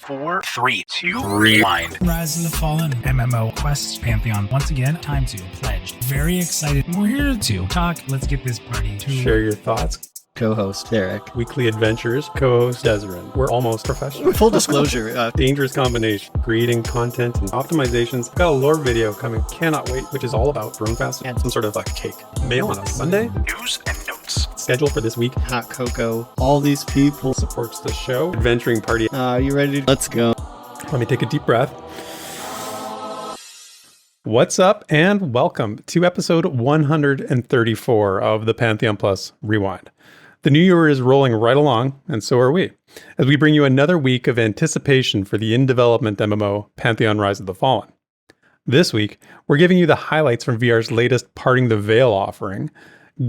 4, 3, 2, rewind. Rise of the Fallen, MMO Quest, Pantheon. Once again, time to pledge. Very excited. We're here to talk. Let's get this party to share your thoughts. Co-host Derek. Weekly Adventures, co-host Desiree. We're almost professional. Full disclosure. Dangerous combination. Creating content and optimizations. We've got a lore video coming. Cannot wait, which is all about drone fast and some sort of cake. Mail on a Sunday. News and notes. Schedule for this week. Hot cocoa. All these people. Supports the show. Adventuring party. You ready? Let's go. Let me take a deep breath. What's up and welcome to episode 134 of the Pantheon Plus Rewind. The new year is rolling right along, and so are we, as we bring you another week of anticipation for the in-development MMO Pantheon Rise of the Fallen. This week, we're giving you the highlights from VR's latest Parting the Veil offering,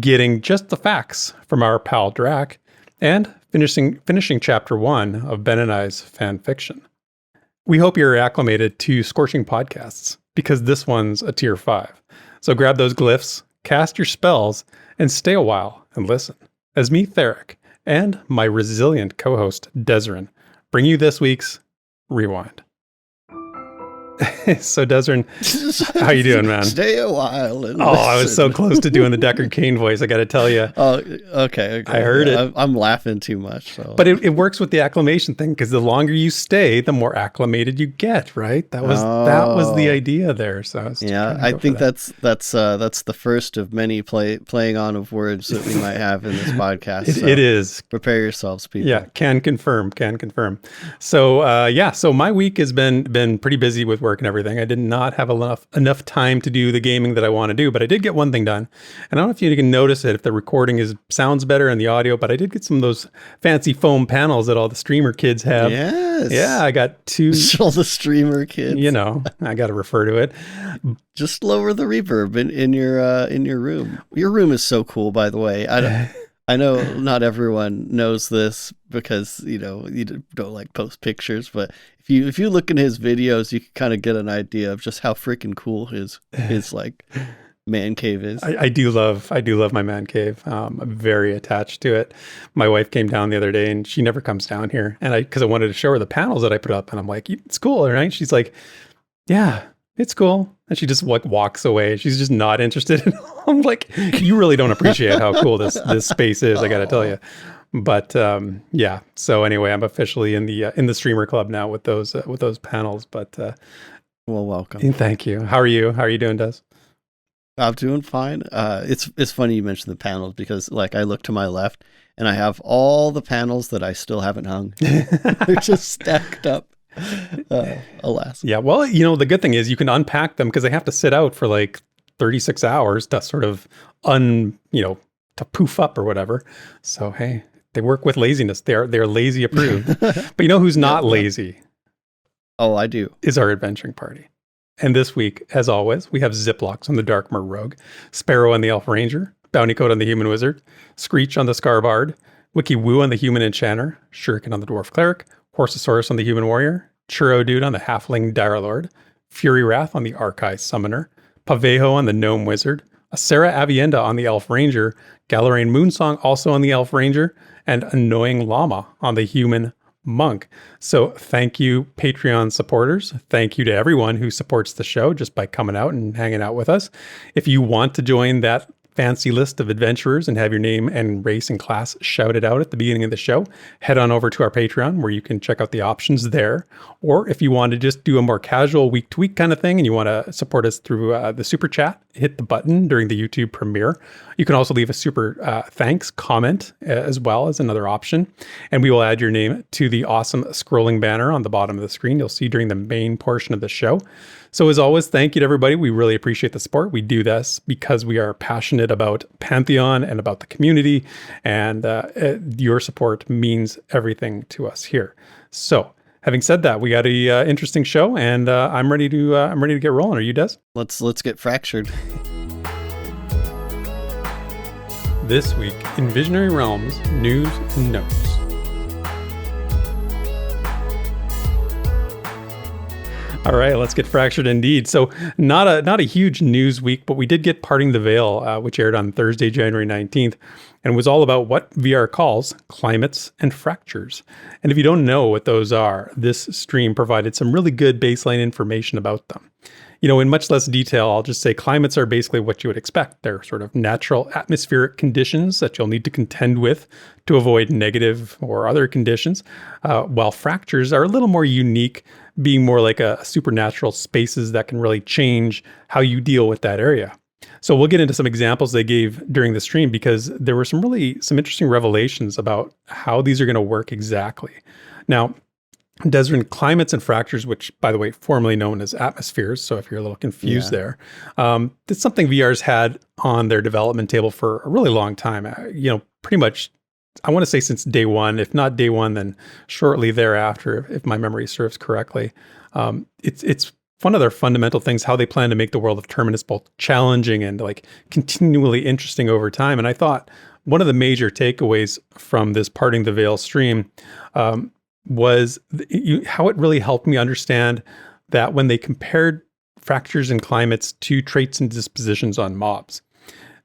getting just the facts from our pal Draq, and finishing Chapter 1 of Benonai's fanfiction. We hope you're acclimated to scorching podcasts, because this one's a tier 5. So grab those glyphs, cast your spells, and stay a while and listen. As me, Theric, and my resilient co-host, Desiree, bring you this week's Rewind. So, Desiree, how you doing, man? Stay a while and listen. I was so close to doing the Deckard Cain voice, I gotta tell you. Oh, okay. I heard it. I'm laughing too much. So. But it works with the acclimation thing, because the longer you stay, the more acclimated you get, right? That was the idea there. So I think that's the first of many playing on of words that we might have in this podcast. It is. Prepare yourselves, people. Yeah, can confirm. So so my week has been pretty busy with work and everything. I did not have enough time to do the gaming that I want to do, but I did get one thing done. And I don't know if you can notice it, if the recording sounds better in the audio, but I did get some of those fancy foam panels that all the streamer kids have. Yes. Yeah, I got 2. All the streamer kids. You know, I got to refer to it. Just lower the reverb in your room. Your room is so cool, by the way. I know not everyone knows this because, you don't like post pictures, but if you look in his videos, you can kind of get an idea of just how freaking cool his like man cave is. I do love my man cave. I'm very attached to it. My wife came down the other day and she never comes down here. And because I wanted to show her the panels that I put up, and I'm like, it's cool, right? She's like, yeah, it's cool. And she just walks away. She's just not interested. I'm like, you really don't appreciate how cool this space is, I got to tell you. But yeah. So anyway, I'm officially in the streamer club now with those panels. But well, welcome. Thank you. How are you? How are you doing, Des? I'm doing fine. It's funny you mentioned the panels because like I look to my left and I have all the panels that I still haven't hung. They're just stacked up. Alas. Yeah. Well, the good thing is you can unpack them because they have to sit out for like 36 hours to sort of to poof up or whatever. So, hey, they work with laziness. They're lazy approved. But you know who's not lazy? Oh, I do. Is our adventuring party. And this week, as always, we have Ziplocks on the Darkmer Rogue, Sparrow on the Elf Ranger, Bounty Coat on the Human Wizard, Screech on the Scarbard, Wiki Woo on the Human Enchanter, Shuriken on the Dwarf Cleric, Horsosaurus on the Human Warrior, Churro Dude on the Halfling Dire Lord, Fury Wrath on the Archive Summoner, Pavejo on the Gnome Wizard, Sarah Avienda on the Elf Ranger, Galarain Moonsong also on the Elf Ranger, and Annoying Llama on the Human Monk. So thank you, Patreon supporters. Thank you to everyone who supports the show just by coming out and hanging out with us. If you want to join that fancy list of adventurers and have your name and race and class shouted out at the beginning of the show, head on over to our Patreon where you can check out the options there. Or if you want to just do a more casual week-to-week kind of thing and you want to support us through the super chat, hit the button during the YouTube premiere. You can also leave a super thanks comment as well as another option. And we will add your name to the awesome scrolling banner on the bottom of the screen you'll see during the main portion of the show. So as always, thank you to everybody. We really appreciate the support. We do this because we are passionate about Pantheon and about the community, and your support means everything to us here. So having said that, we got a interesting show, and I'm ready to get rolling. Are you, Des? Let's get fractured. This week in Visionary Realms News and Notes. All right, let's get fractured indeed. So not a huge news week, but we did get Parting the Veil, which aired on Thursday, January 19th, and was all about what VR calls climates and fractures. And if you don't know what those are, this stream provided some really good baseline information about them. You know, in much less detail, I'll just say climates are basically what you would expect. They're sort of natural atmospheric conditions that you'll need to contend with to avoid negative or other conditions, while fractures are a little more unique, being more like a supernatural spaces that can really change how you deal with that area. So we'll get into some examples they gave during the stream because there were some interesting revelations about how these are going to work exactly. Now, desert climates and fractures, which, by the way, formerly known as atmospheres. So if you're a little confused there, it's something VR's had on their development table for a really long time. Pretty much, I want to say since day one, if not day one, then shortly thereafter, if my memory serves correctly. It's one of their fundamental things, how they plan to make the world of Terminus both challenging and like continually interesting over time. And I thought one of the major takeaways from this Parting the Veil stream was how it really helped me understand that when they compared fractures and climates to traits and dispositions on mobs.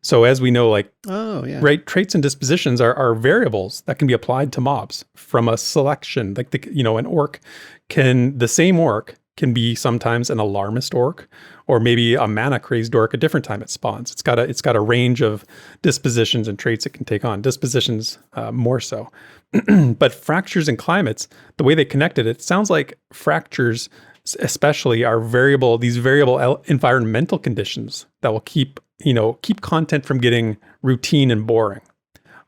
So as we know, right, traits and dispositions are variables that can be applied to mobs from a selection. Like the same orc can be sometimes an alarmist orc, or maybe a mana crazed orc a different time it spawns. It's got a range of dispositions and traits it can take on. Dispositions more so. But fractures and climates, the way they connected it sounds like fractures especially are these variable environmental conditions that will keep content from getting routine and boring.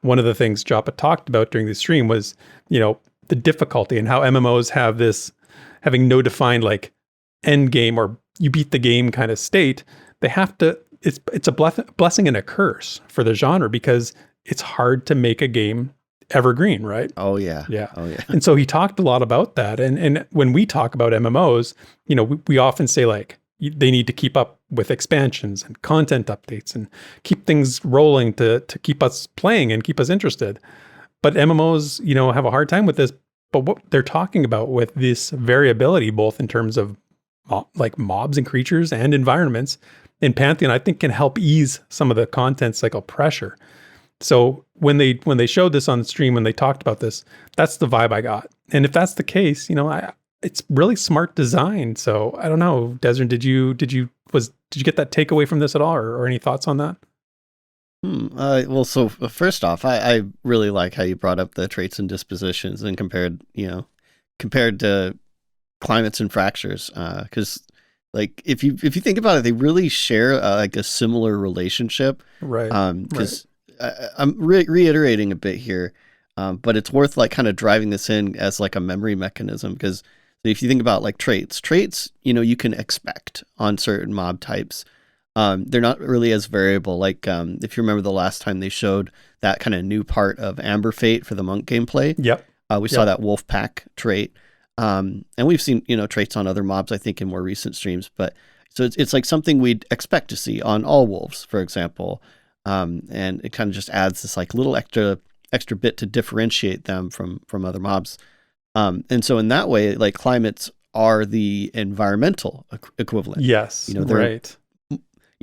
One of the things Joppa talked about during the stream was, the difficulty and how MMOs have this having no defined like end game or you beat the game kind of state. They have to, it's a blessing and a curse for the genre because it's hard to make a game evergreen, right? Oh yeah. Yeah. Oh yeah. And so he talked a lot about that. And when we talk about MMOs, we often say like they need to keep up with expansions and content updates and keep things rolling to keep us playing and keep us interested. But MMOs, have a hard time with this. But what they're talking about with this variability, both in terms of like mobs and creatures and environments in Pantheon, I think can help ease some of the content cycle pressure. So when they showed this on the stream, when they talked about this, that's the vibe I got. And if that's the case, it's really smart design. So I don't know, Desert, did you get that takeaway from this at all, or any thoughts on that? Well, so first off, I really like how you brought up the traits and dispositions and compared to climates and fractures, because like if you think about it, they really share like a similar relationship, right? Because I'm reiterating a bit here, but it's worth like kind of driving this in as like a memory mechanism, because if you think about like traits, you can expect on certain mob types. They're not really as variable. Like if you remember the last time they showed that kind of new part of Amber Fate for the monk gameplay. Yep. We saw that wolf pack trait. And we've seen, traits on other mobs, I think, in more recent streams. But so it's like something we'd expect to see on all wolves, for example. And it kind of just adds this like little extra bit to differentiate them from other mobs. And so in that way, like climates are the environmental equivalent. Yes. They're, right.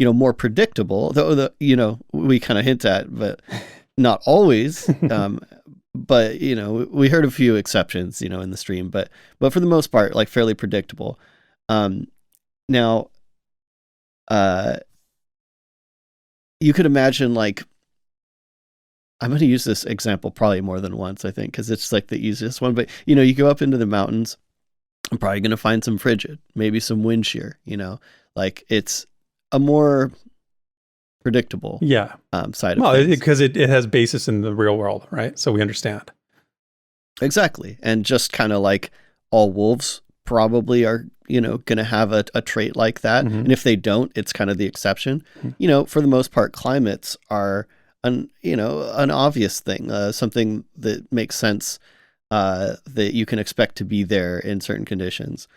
More predictable, though, we kind of hint at, but not always. But, we heard a few exceptions, in the stream, but for the most part, like fairly predictable. Now, you could imagine, like, I'm going to use this example probably more than once, I think, because it's like the easiest one. But, you go up into the mountains, I'm probably going to find some frigid, maybe some wind shear, like it's a more predictable side of things. Because it has basis in the real world, right? So we understand. Exactly. And just kind of like all wolves probably are, going to have a trait like that. Mm-hmm. And if they don't, it's kind of the exception. Mm-hmm. For the most part, climates are an obvious thing, something that makes sense, that you can expect to be there in certain conditions.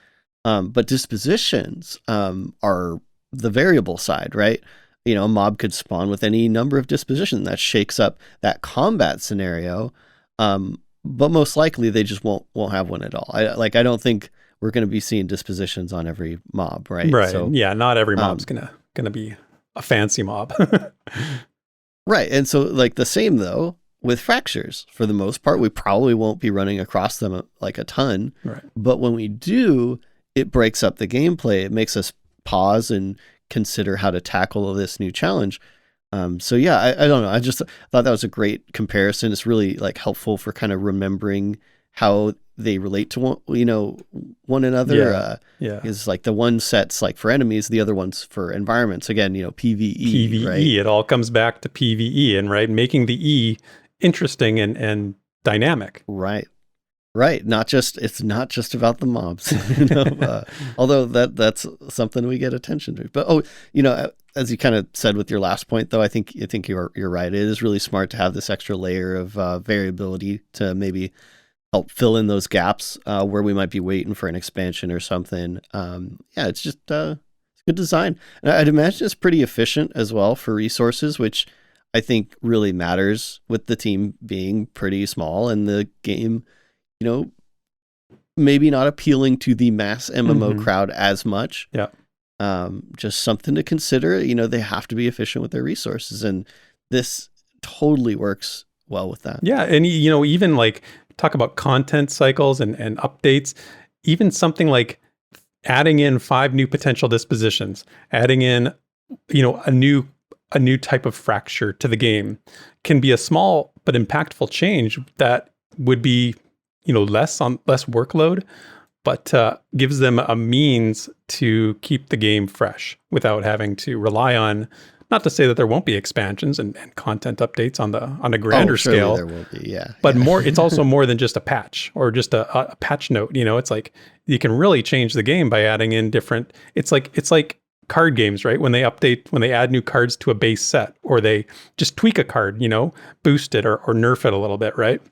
But dispositions are the variable side, right? A mob could spawn with any number of dispositions that shakes up that combat scenario. But most likely they just won't have one at all. I don't think we're going to be seeing dispositions on every mob, right? Right. So, yeah, not every mob's gonna be a fancy mob. right. And so like the same though with fractures. For the most part, we probably won't be running across them like a ton. Right. But when we do, it breaks up the gameplay. It makes us pause and consider how to tackle this new challenge. So yeah, I don't know. I just thought that was a great comparison. It's really like helpful for kind of remembering how they relate to one another. Is like the one set's like for enemies, the other one's for environments. Again, PvE. Right? It all comes back to PvE and making the E interesting and dynamic. Right. It's not just about the mobs, although that's something we get attention to. But as you kind of said with your last point, though, I think you're right. It is really smart to have this extra layer of variability to maybe help fill in those gaps where we might be waiting for an expansion or something. It's just it's good design, and I'd imagine it's pretty efficient as well for resources, which I think really matters with the team being pretty small and the game, maybe not appealing to the mass MMO crowd as much. Yeah. Just something to consider. They have to be efficient with their resources, and this totally works well with that. Yeah, and even like talk about content cycles and updates, even something like adding in 5 new potential dispositions, adding in a new type of fracture to the game can be a small but impactful change that would be less workload, but gives them a means to keep the game fresh without having to rely on, not to say that there won't be expansions and content updates on a grander scale. There will be, yeah. But it's also more than just a patch or just a patch note. It's like you can really change the game by adding in different. It's like card games, right? When they add new cards to a base set, or they just tweak a card, boost it or nerf it a little bit, right?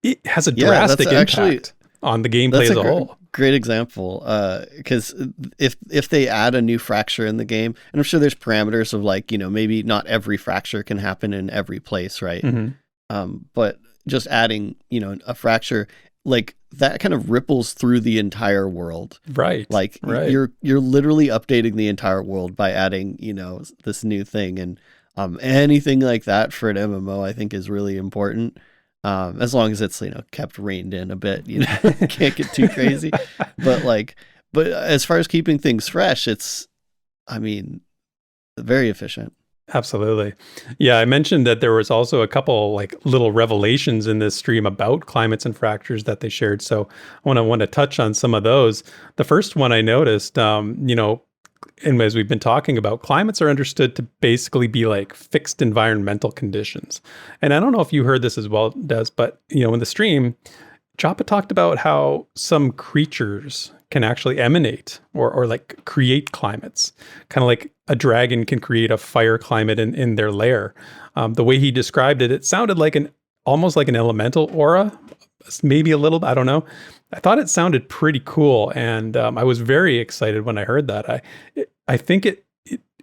It has a drastic impact on the gameplay as a whole. Great example, because if they add a new fracture in the game, and I'm sure there's parameters of like, maybe not every fracture can happen in every place, right? But just adding, a fracture like that kind of ripples through the entire world, right? Like you're literally updating the entire world by adding, this new thing, and anything like that for an MMO, I think is really important. As long as it's, kept reined in a bit, can't get too crazy. But as far as keeping things fresh, it's, very efficient. Absolutely. Yeah, I mentioned that there was also a couple like little revelations in this stream about climates and fractures that they shared. So I want to touch on some of those. The first one I noticed, and as we've been talking about, climates are understood to basically be like fixed environmental conditions. And I don't know if you heard this as well, Des, but in the stream, Joppa talked about how some creatures can actually emanate or like create climates, kind of like a dragon can create a fire climate in their lair. The way he described it, it sounded like almost like an elemental aura, maybe a little, I don't know. I thought it sounded pretty cool, and I was very excited when I heard that. I think it,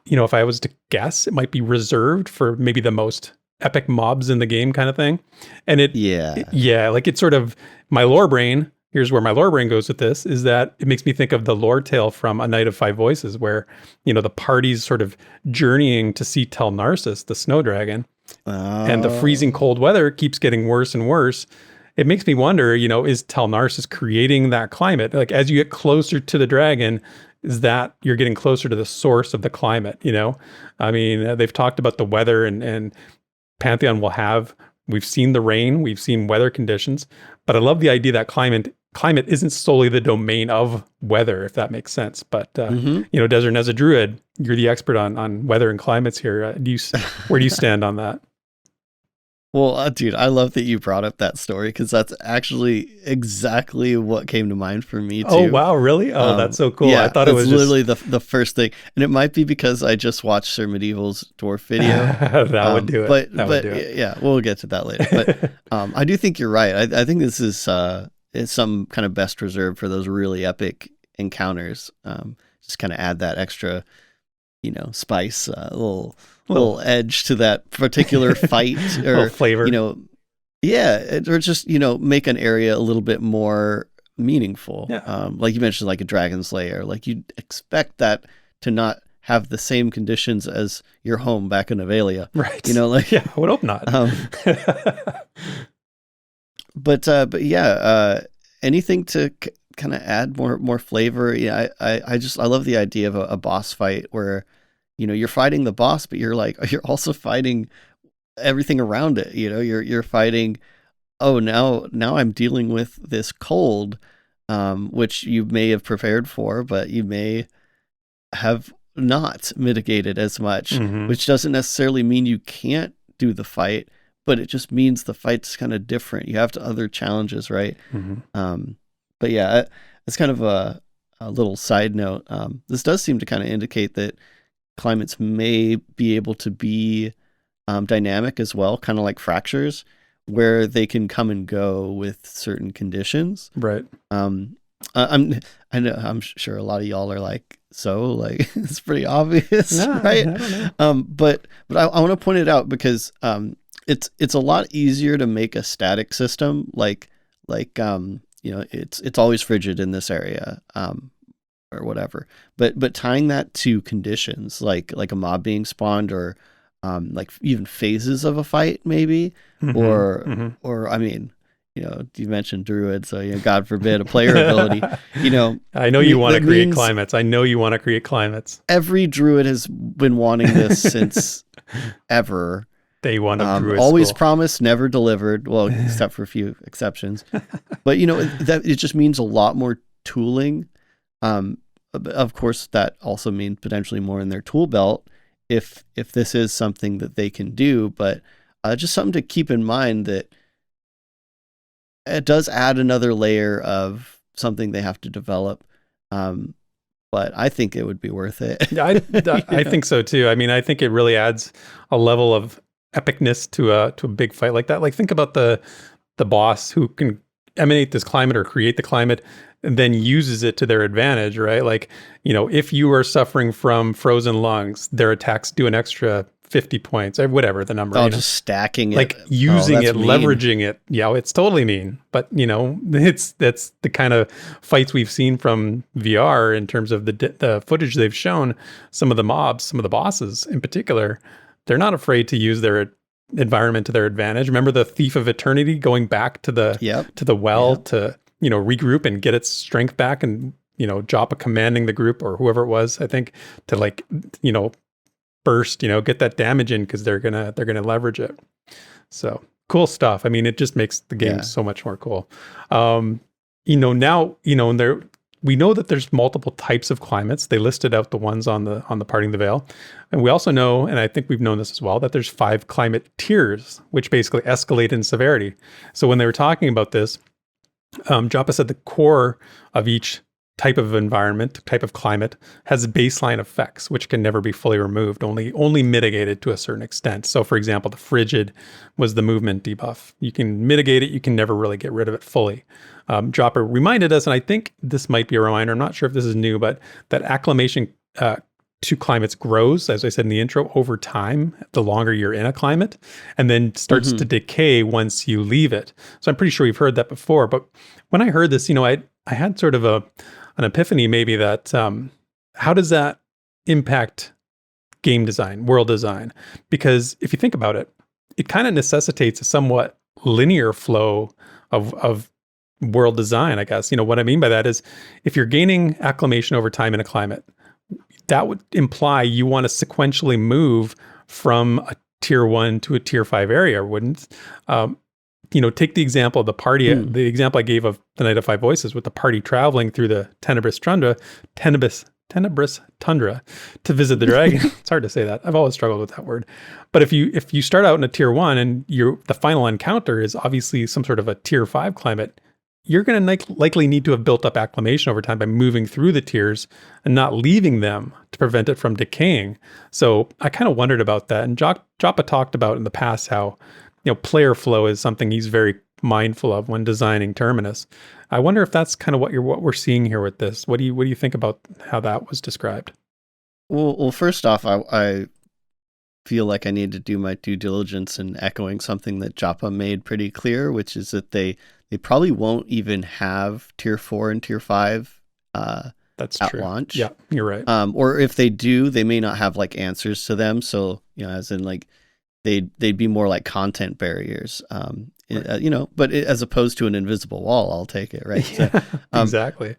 if I was to guess, it might be reserved for maybe the most epic mobs in the game kind of thing. And it's sort of my lore brain. Here's where my lore brain goes with this, is that it makes me think of the lore tale from A Night of Five Voices, where, the party's sort of journeying to see Tel Narsis, the snow dragon, and the freezing cold weather keeps getting worse and worse. It makes me wonder, is Tel Narsis creating that climate? Like, as you get closer to the dragon, is that you're getting closer to the source of the climate, they've talked about the weather, and Pantheon we've seen the rain, we've seen weather conditions, but I love the idea that climate isn't solely the domain of weather, if that makes sense. But, Desert, as a druid, you're the expert on weather and climates here. Where do you stand on that? Well, dude, I love that you brought up that story, because that's actually exactly what came to mind for me too. Oh, wow, really? Oh, that's so cool. Yeah, I thought it was literally the first thing, and it might be because I just watched Sir Medieval's dwarf video. That would do it. But yeah, we'll get to that later. But I do think you're right. I think this is some kind of best reserved for those really epic encounters. Just kind of add that extra, spice, little edge to that particular fight, or flavor, or just make an area a little bit more meaningful. Yeah. Like you mentioned, like a Dragon Slayer, like you'd expect that to not have the same conditions as your home back in Avelia. Right. You know, like, yeah, I would hope not. but yeah, anything to kind of add more flavor. Yeah, I love the idea of a boss fight where, you know, you're fighting the boss, but you're also fighting everything around it. You know, you're fighting, oh, now I'm dealing with this cold, which you may have prepared for, but you may have not mitigated as much, which doesn't necessarily mean you can't do the fight, but it just means the fight's kind of different. You have other challenges, right? But yeah, it's kind of a little side note. This does seem to kind of indicate that climates may be able to be dynamic as well, kind of like fractures, where they can come and go with certain conditions. Right. I'm sure a lot of y'all are like, so like it's pretty obvious, right? I don't know. But I want to point it out because it's a lot easier to make a static system like you know, it's always frigid in this area, or whatever. But tying that to conditions like a mob being spawned, or like even phases of a fight maybe, or I mean, you know, you mentioned druid, so, you know, God forbid a player ability, you know. I know you want to create climates. I know you want to create climates. Every druid has been wanting this since ever. Day one of druid always school. promised, never delivered. Well, except for a few exceptions. But, you know, that it just means a lot more tooling. Of course, that also means potentially more in their tool belt if this is something that they can do. But just something to keep in mind, that it does add another layer of something they have to develop. But I think it would be worth it. I think so too. I mean, I think it really adds a level of epicness to a big fight like that. Like, think about the boss who can emanate this climate or create the climate and then uses it to their advantage, right? Like, you know, if you are suffering from frozen lungs, their attacks do an extra 50 points, or whatever the number. Oh, you know? just stacking it. Like using it, mean. leveraging it. Yeah, it's totally mean. But, you know, that's the kind of fights we've seen from VR in terms of the footage they've shown. Some of the mobs, some of the bosses in particular, they're not afraid to use their environment to their advantage. Remember the Thief of Eternity going back to the well to, you know, regroup and get its strength back, and, you know, Joppa commanding the group, or whoever it was, I think, to, like, you know, burst, you know, get that damage in because they're gonna leverage it. So cool stuff. I mean, it just makes the game so much more cool. You know, now, you know, we know that there's multiple types of climates. They listed out the ones on the Parting the Veil. And we also know, and I think we've known this as well, that there's 5 climate tiers, which basically escalate in severity. So when they were talking about this, Joppa said the core of each type of environment, type of climate, has baseline effects, which can never be fully removed, only mitigated to a certain extent. So, for example, the frigid was the movement debuff. You can mitigate it, you can never really get rid of it fully. Joppa reminded us, and I think this might be a reminder, I'm not sure if this is new, but that acclimation to climates grows, as I said in the intro, over time, the longer you're in a climate, and then starts to decay once you leave it. So I'm pretty sure you've heard that before. But when I heard this, you know, I had sort of an epiphany maybe that how does that impact game design, world design? Because if you think about it, it kind of necessitates a somewhat linear flow of world design, I guess. You know, what I mean by that is, if you're gaining acclimation over time in a climate, that would imply you want to sequentially move from a tier 1 to a tier 5 area, wouldn't? You know, take the example of the party, the example I gave of the Night of Five Voices, with the party traveling through the tenebrous tundra to visit the dragon. It's hard to say that. I've always struggled with that word. But if you start out in a tier 1 and the final encounter is obviously some sort of a tier 5 climate, you're going to likely need to have built up acclimation over time by moving through the tiers and not leaving them to prevent it from decaying. So I kind of wondered about that. And Joppa talked about in the past how, you know, player flow is something he's very mindful of when designing Terminus. I wonder if that's kind of what we're seeing here with this. What do you think about how that was described? Well, first off, I feel like I need to do my due diligence in echoing something that Joppa made pretty clear, which is that they probably won't even have tier 4 and tier 5 That's at true. launch. Yeah, you're right. Or if they do, they may not have like answers to them. So, as in like they'd be more like content barriers. Right. But as opposed to an invisible wall, I'll take it, right? Yeah, So, exactly.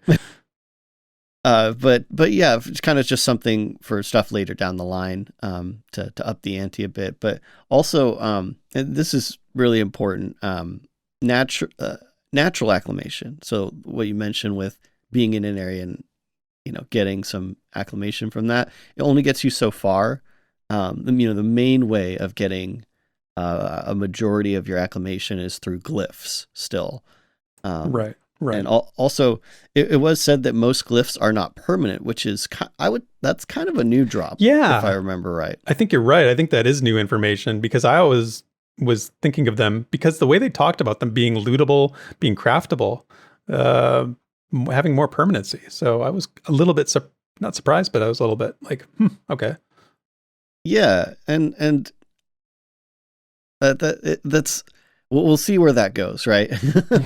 But yeah, it's kind of just something for stuff later down the line to up the ante a bit. But also, and this is really important, natural acclimation. So what you mentioned with being in an area and getting some acclimation from that, it only gets you so far. The main way of getting a majority of your acclimation is through glyphs still. Right. And also, it was said that most glyphs are not permanent, which is that's kind of a new drop. Yeah, if I remember right. I think you're right. I think that is new information because I always was thinking of them because the way they talked about them being lootable, being craftable, having more permanency. So I was a little bit not surprised, but I was a little bit like, okay. Yeah, and that's. We'll see where that goes, right?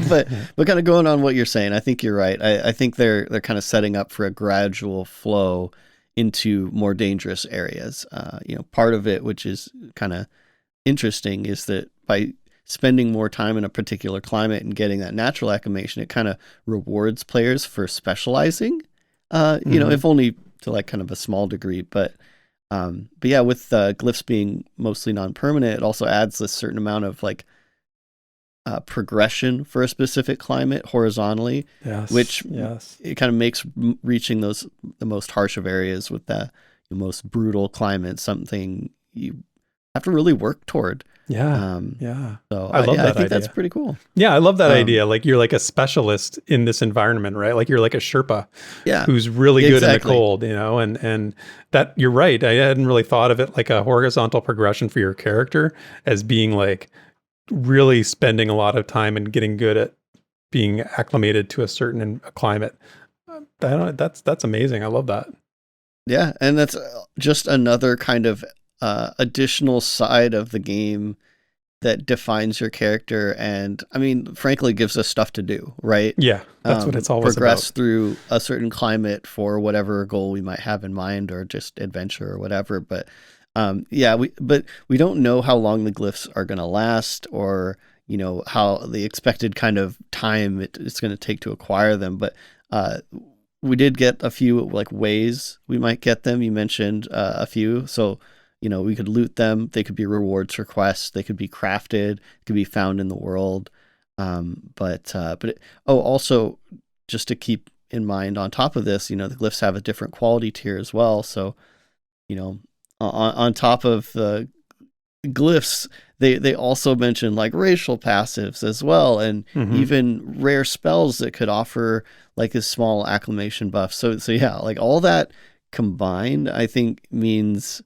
but kind of going on what you're saying, I think you're right. I think they're kind of setting up for a gradual flow into more dangerous areas. Part of it, which is kind of interesting, is that by spending more time in a particular climate and getting that natural acclimation, it kind of rewards players for specializing. If only to like kind of a small degree, but yeah, with glyphs being mostly non-permanent, it also adds a certain amount of like progression for a specific climate horizontally, which it kind of makes reaching the most harsh of areas with the most brutal climate something you have to really work toward. So I love that I think idea. That's pretty cool. Yeah, I love that idea. Like you're like a specialist in this environment, right? Like you're like a Sherpa who's really good in the cold, and that you're right. I hadn't really thought of it like a horizontal progression for your character as being like really spending a lot of time and getting good at being acclimated to a certain climate. That's amazing. I love that. Yeah, and that's just another kind of additional side of the game that defines your character, and I mean, frankly, gives us stuff to do, right? Yeah, that's what it's always progress about. Through a certain climate for whatever goal we might have in mind, or just adventure or whatever. But we don't know how long the glyphs are going to last, or how the expected kind of time it's going to take to acquire them. But we did get a few like ways we might get them. You mentioned a few, so we could loot them. They could be rewards for quests. They could be crafted. Could be found in the world. Also just to keep in mind, on top of this, the glyphs have a different quality tier as well. So on top of the glyphs, they also mention like racial passives as well, and even rare spells that could offer like a small acclimation buff. So yeah, like all that combined, I think means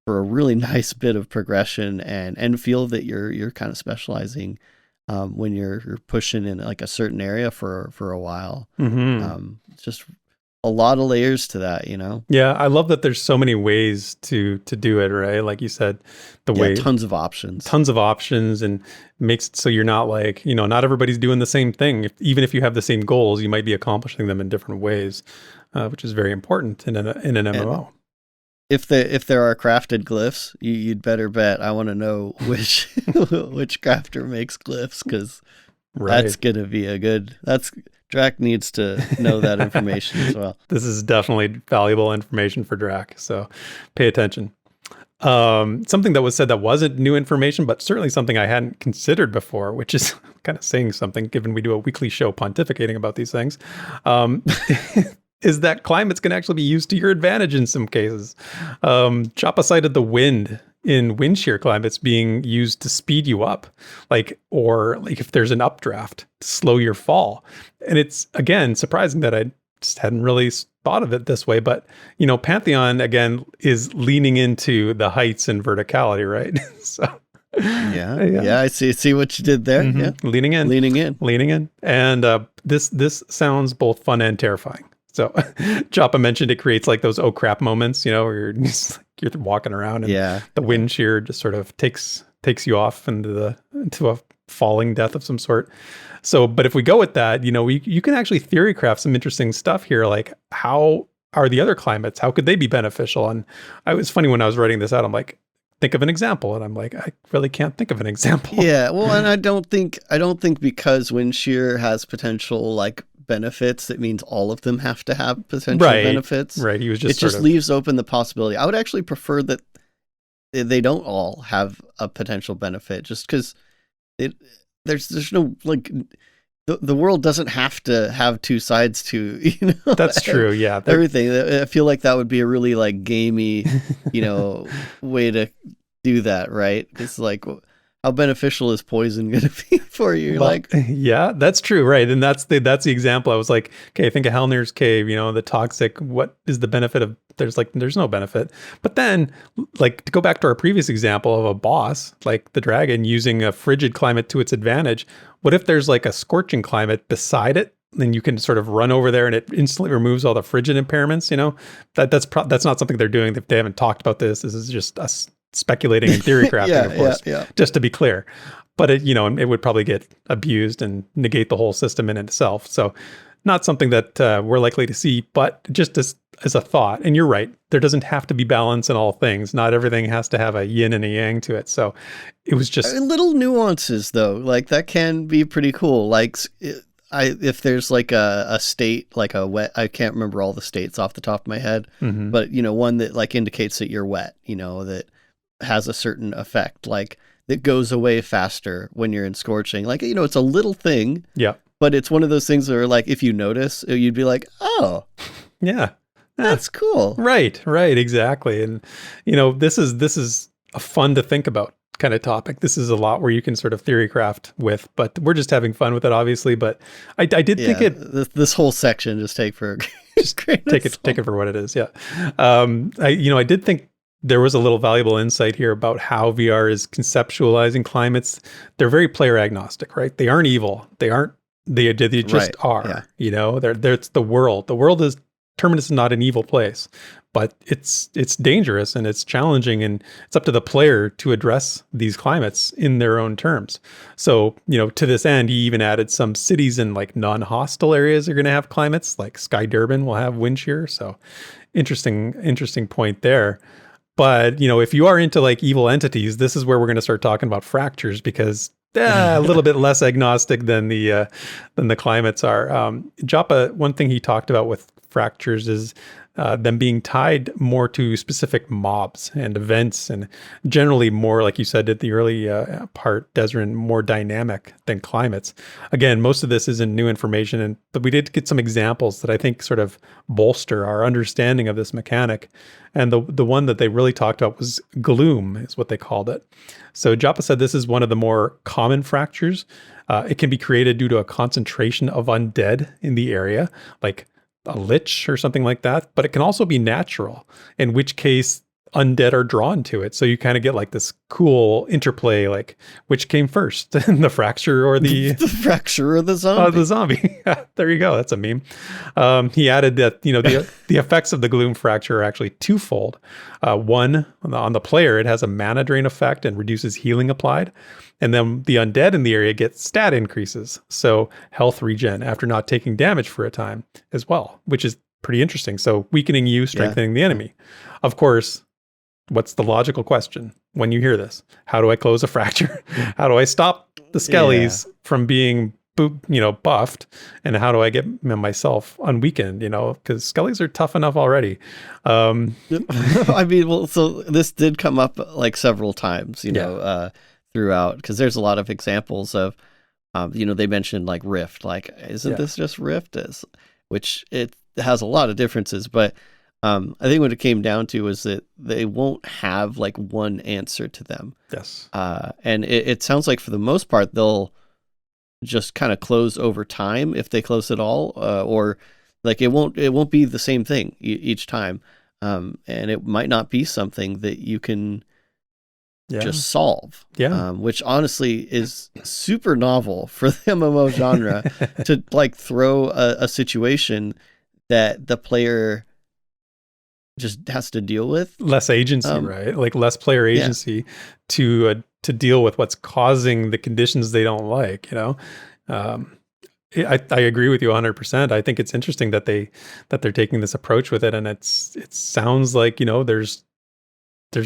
for a really nice bit of progression and feel that you're kind of specializing when you're pushing in like a certain area for a while. It's just a lot of layers to that, Yeah, I love that there's so many ways to do it, right? Like you said, tons of options, and makes it so you're not like, not everybody's doing the same thing. Even if you have the same goals, you might be accomplishing them in different ways, which is very important in an MMO. If there are crafted glyphs, you'd better bet I want to know which crafter makes glyphs, because that's going to be Draq needs to know that information as well. This is definitely valuable information for Draq, so pay attention. Something that was said that wasn't new information, but certainly something I hadn't considered before, which is kind of saying something given we do a weekly show pontificating about these things, is that climates can actually be used to your advantage in some cases. Choppa cited the wind in wind shear climates being used to speed you up, or if there's an updraft to slow your fall. And it's, again, surprising that I just hadn't really thought of it this way. But, Pantheon, again, is leaning into the heights and verticality, right? So yeah, I see what you did there. Yeah. Leaning in. And this sounds both fun and terrifying. So Joppa mentioned it creates like those oh crap moments, where you're just like, you're walking around and the wind shear just sort of takes you off into a falling death of some sort. So, but if we go with that, you can actually theorycraft some interesting stuff here. Like, how are the other climates? How could they be beneficial? And it was funny when I was writing this out, I'm like, think of an example. And I'm like, I really can't think of an example. Yeah. Well, and I don't think because wind shear has potential like benefits, that means all of them have to have potential benefits. Right. He was it just leaves open the possibility. I would actually prefer that they don't all have a potential benefit, just because there's no like the world doesn't have to have two sides to That's true. Yeah. Everything. I feel like that would be a really like gamey way to do that, right? It's like, how beneficial is poison going to be for you? Yeah, that's true, right? And that's the example. I was like, okay, think of Helnir's Cave. The toxic. What is the benefit of? There's no benefit. But then, like, to go back to our previous example of a boss like the dragon using a frigid climate to its advantage. What if there's like a scorching climate beside it? Then you can sort of run over there and it instantly removes all the frigid impairments. That's not something they're doing. They haven't talked about this. This is just us speculating and theory crafting, of course, just to be clear. But it would probably get abused and negate the whole system in itself. So not something that we're likely to see, but just as a thought. And you're right, there doesn't have to be balance in all things. Not everything has to have a yin and a yang to it. So it was just little nuances, though. Like that can be pretty cool. Like if there's like a state, like a wet, I can't remember all the states off the top of my head, but one that like indicates that you're wet, that has a certain effect, like that goes away faster when you're in scorching. Like, it's a little thing. Yeah. But it's one of those things where like, if you notice, you'd be like, oh, yeah, that's cool. Right. Exactly. And, this is a fun to think about kind of topic. This is a lot where you can sort of theory craft with, but we're just having fun with it, obviously. But I did think this whole section just take it for what it is. Yeah. I did think there was a little valuable insight here about how VR is conceptualizing climates. They're very player agnostic, right? They aren't evil. They just are, it's the world. The world is, Terminus is not an evil place, but it's dangerous and it's challenging, and it's up to the player to address these climates in their own terms. So, to this end, he even added some cities in like non-hostile areas are going to have climates, like Sky Durban will have wind shear. So interesting point there. But, if you are into like evil entities, this is where we're going to start talking about fractures, because a little bit less agnostic than the climates are. Joppa, one thing he talked about with fractures is them being tied more to specific mobs and events, and generally more, like you said at the early part, Desrin, more dynamic than climates. Again, most of this isn't new information, but we did get some examples that I think sort of bolster our understanding of this mechanic. And the one that they really talked about was gloom, is what they called it. So Joppa said this is one of the more common fractures. It can be created due to a concentration of undead in the area, like a lich or something like that, but it can also be natural, in which case undead are drawn to it. So you kind of get like this cool interplay, like which came first, the fracture or the fracture or the zombie. The zombie. There you go. That's a meme. He added that, the effects of the gloom fracture are actually twofold. One, on the player, it has a mana drain effect and reduces healing applied. And then the undead in the area get stat increases. So health regen after not taking damage for a time as well, which is pretty interesting. So weakening you, strengthening the enemy. Of course, what's the logical question when you hear this? How do I close a fracture? How do I stop the skellies from being buffed? And how do I get myself unweakened? Because skellies are tough enough already. I mean, well, so this did come up like several times, throughout, because there's a lot of examples of, they mentioned like Rift, like, isn't this just Rift? Which it has a lot of differences, but I think what it came down to was that they won't have like one answer to them. Yes. And it sounds like for the most part, they'll just kind of close over time if they close at all, or like it won't be the same thing each time. And it might not be something that you can just solve. Which honestly is super novel for the MMO genre to like throw a situation that the player just has to deal with. Less agency, right? Like less player agency to deal with what's causing the conditions they don't like, you know? I agree with you 100%. I think it's interesting that they're taking this approach with it, and it sounds like, you know, there's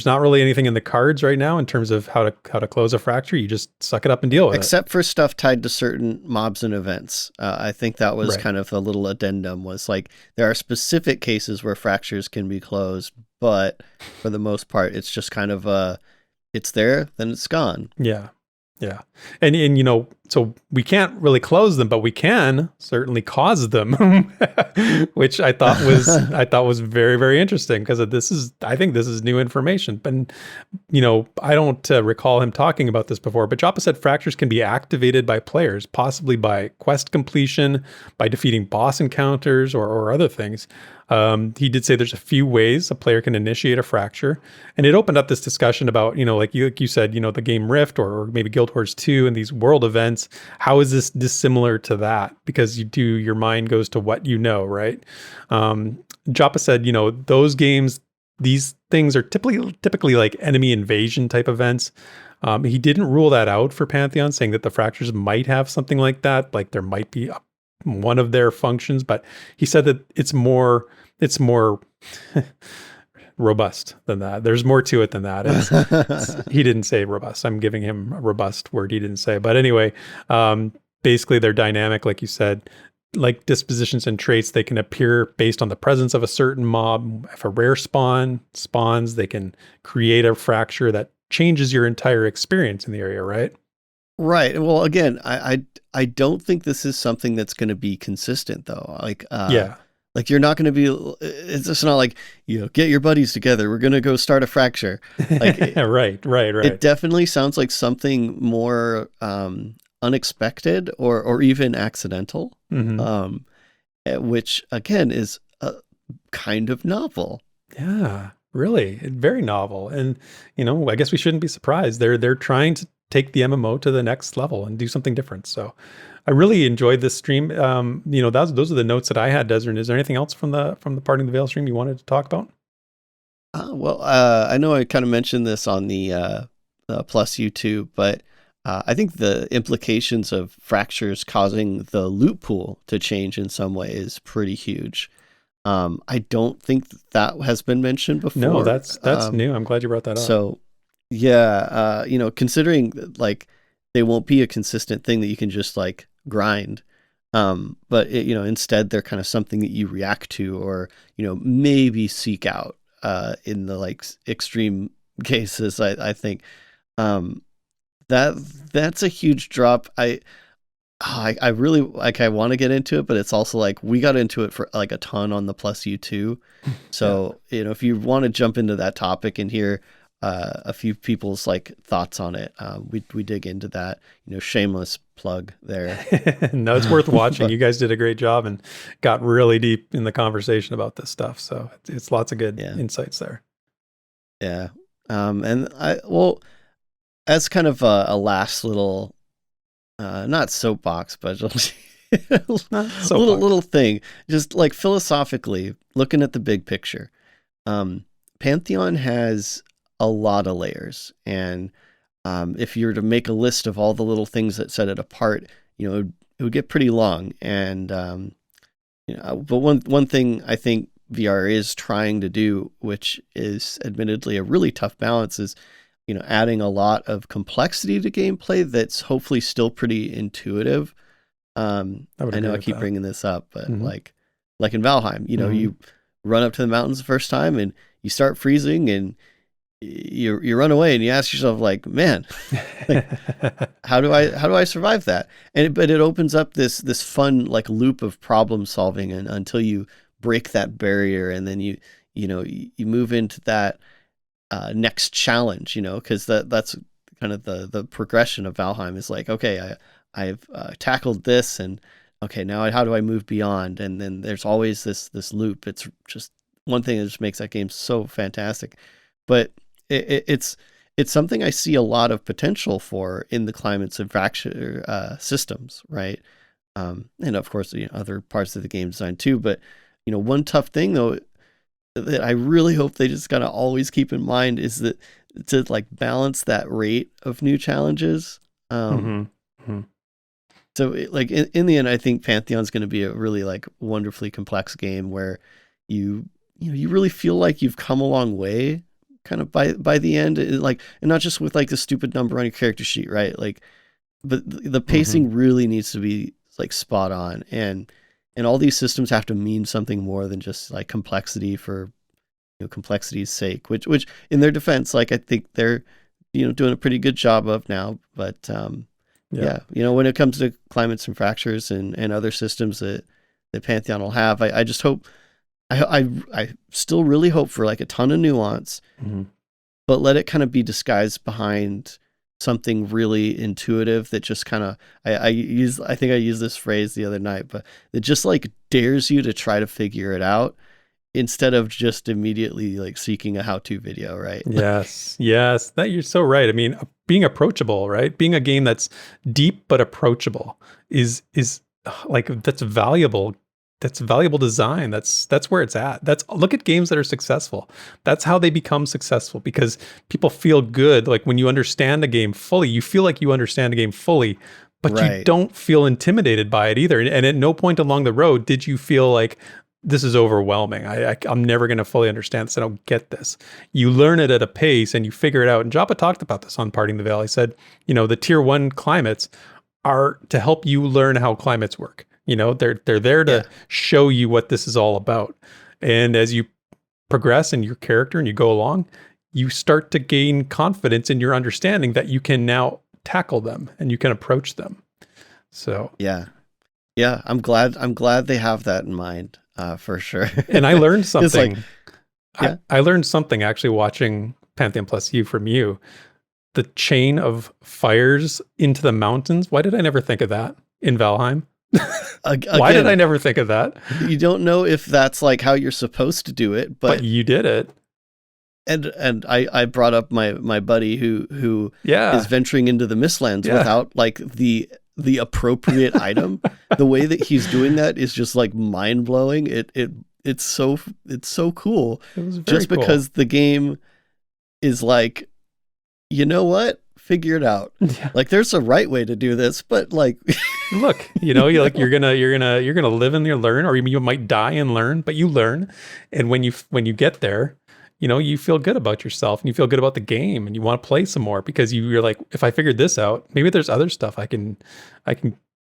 not really anything in the cards right now in terms of how to close a fracture. You just suck it up and deal with it. Except for stuff tied to certain mobs and events. I think that was Right. kind of a little addendum, was like there are specific cases where fractures can be closed, but for the most part, it's just kind of it's there, then it's gone. Yeah. Yeah. And you know, so we can't really close them, but we can certainly cause them, which I thought was very, very interesting, because I think this is new information. But, you know, I don't recall him talking about this before, but Joppa said fractures can be activated by players, possibly by quest completion, by defeating boss encounters or other things. He did say there's a few ways a player can initiate a fracture, and it opened up this discussion about, you know, like you said, you know, the game Rift or maybe Guild Wars 2 and these world events. How is this dissimilar to that? Because your mind goes to what you know, right? Joppa said, you know, those games, these things are typically like enemy invasion type events. He didn't rule that out for Pantheon, saying that the fractures might have something like that, like there might be one of their functions, but he said that it's more robust than that. There's more to it than that. He didn't say robust. I'm giving him a robust word he didn't say. But anyway, basically they're dynamic, like you said. Like dispositions and traits, they can appear based on the presence of a certain mob. If a rare spawn spawns, they can create a fracture that changes your entire experience in the area, right? Right. Well, again, I don't think this is something that's going to be consistent, though. Like, like you're not going to be. It's just not like, you know, get your buddies together, we're going to go start a fracture. Like, right. It definitely sounds like something more unexpected or even accidental, which again is kind of novel. Yeah, really, very novel. And, you know, I guess we shouldn't be surprised. They're trying to take the MMO to the next level and do something different. So I really enjoyed this stream. You know, those are the notes that I had, Desert. Is there anything else from the Parting the Veil stream you wanted to talk about? Well, I know I kind of mentioned this on the Plus YouTube, but I think the implications of fractures causing the loot pool to change in some way is pretty huge. I don't think that has been mentioned before. No, that's new. I'm glad you brought that up. So, yeah, you know, considering like they won't be a consistent thing that you can just like grind, but you know, instead they're kind of something that you react to, or, you know, maybe seek out in the like extreme cases. I think that's a huge drop. I really like, I want to get into it, but it's also like we got into it for like a ton on the Plus U2. So, you know, if you want to jump into that topic and hear a few people's like thoughts on it, we dig into that, you know, shameless plug there. No, it's worth watching. You guys did a great job and got really deep in the conversation about this stuff. So it's lots of good insights there. Yeah. And as kind of a last little, not soapbox, but little thing, just like philosophically looking at the big picture. Pantheon has a lot of layers, and if you were to make a list of all the little things that set it apart, you know, it would get pretty long. And you know, but one thing I think VR is trying to do, which is admittedly a really tough balance, is, you know, adding a lot of complexity to gameplay that's hopefully still pretty intuitive. I know I keep bringing this up, but like in Valheim, you know, you run up to the mountains the first time and you start freezing and you run away and you ask yourself like, man, like, how do I survive that? But it opens up this fun like loop of problem solving, and until you break that barrier, and then you move into that next challenge, you know, because that's kind of the progression of Valheim is like, okay, I've tackled this, and okay, now how do I move beyond? And then there's always this loop. It's just one thing that just makes that game so fantastic. But it's something I see a lot of potential for in the climates of fracture systems, right? And of course, you know, other parts of the game design too. But one tough thing though that I really hope they just gotta always keep in mind is that to like balance that rate of new challenges. So like in the end, I think Pantheon's going to be a really like wonderfully complex game where you really feel like you've come a long way kind of by the end, and not just with like the stupid number on your character sheet, right? Like, but the pacing really needs to be like spot on, and all these systems have to mean something more than just like complexity for complexity's sake, which in their defense, like I think they're doing a pretty good job of now, but yeah, when it comes to climates and fractures and other systems that Pantheon will have, I just hope, I still really hope for like a ton of nuance, but let it kind of be disguised behind something really intuitive that just kind of, I think I used this phrase the other night, but it just like dares you to try to figure it out instead of just immediately like seeking a how-to video, right? Yes, that you're so right. I mean, being approachable, right? Being a game that's deep but approachable is like that's valuable. That's valuable design. That's where it's at. Look at games that are successful. That's how they become successful, because people feel good. Like when you understand a game fully, you feel like you understand a game fully, but you don't feel intimidated by it either. And at no point along the road did you feel like this is overwhelming. I'm never going to fully understand this. I don't get this. You learn it at a pace and you figure it out. And Joppa talked about this on Parting the Veil. He said, the tier 1 climates are to help you learn how climates work. They're there to show you what this is all about. And as you progress in your character and you go along, you start to gain confidence in your understanding that you can now tackle them and you can approach them. So yeah, I'm glad they have that in mind. For sure. And I learned something. I learned something actually watching Pantheon Plus U from you. The chain of fires into the mountains. Why did I never think of that in Valheim? Why did I never think of that? You don't know if that's like how you're supposed to do it, but you did it. And I brought up my buddy who is venturing into the Mistlands without like the appropriate item. The way that he's doing that is just like mind blowing. It's so cool. It was very just because cool. the game is like, you know what? Figure it out. Yeah. Like there's a right way to do this, but like, look, you're gonna live and you learn, or you might die and learn, but you learn. And when you get there, you feel good about yourself and you feel good about the game and you want to play some more because you're like, if I figured this out, maybe there's other stuff I can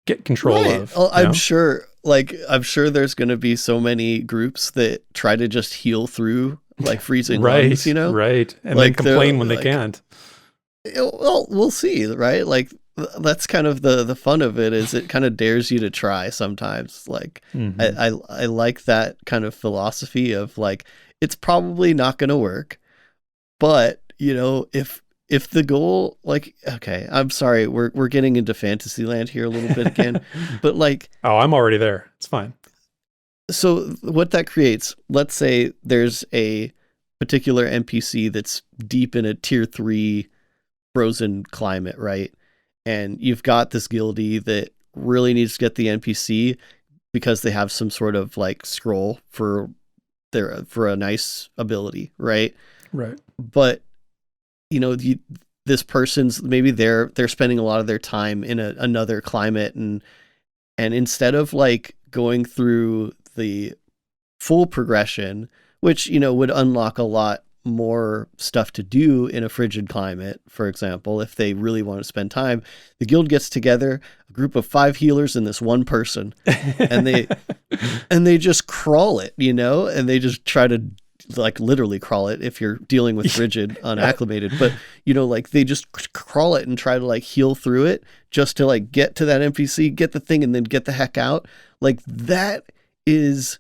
get control of. Well, I'm sure there's going to be so many groups that try to just heal through like freezing lungs, right. And like then complain when they can't. Well, we'll see, right? Like that's kind of the fun of it, is it kind of dares you to try sometimes. Like I like that kind of philosophy of like, it's probably not going to work, but if the goal, like, okay, I'm sorry, we're getting into fantasy land here a little bit again, but like, oh, I'm already there. It's fine. So what that creates, let's say there's a particular NPC that's deep in a tier 3 frozen climate, right? And you've got this guildie that really needs to get the NPC because they have some sort of like scroll for a nice ability, right? Right. But this person's, maybe they're spending a lot of their time in another climate, and instead of like going through the full progression, which would unlock a lot more stuff to do in a frigid climate, for example, if they really want to spend time, the guild gets together, a group of 5 healers and this one person, and they just crawl it, and they just try to like literally crawl it if you're dealing with frigid unacclimated, but like they just crawl it and try to like heal through it just to like get to that NPC, get the thing, and then get the heck out. Like that is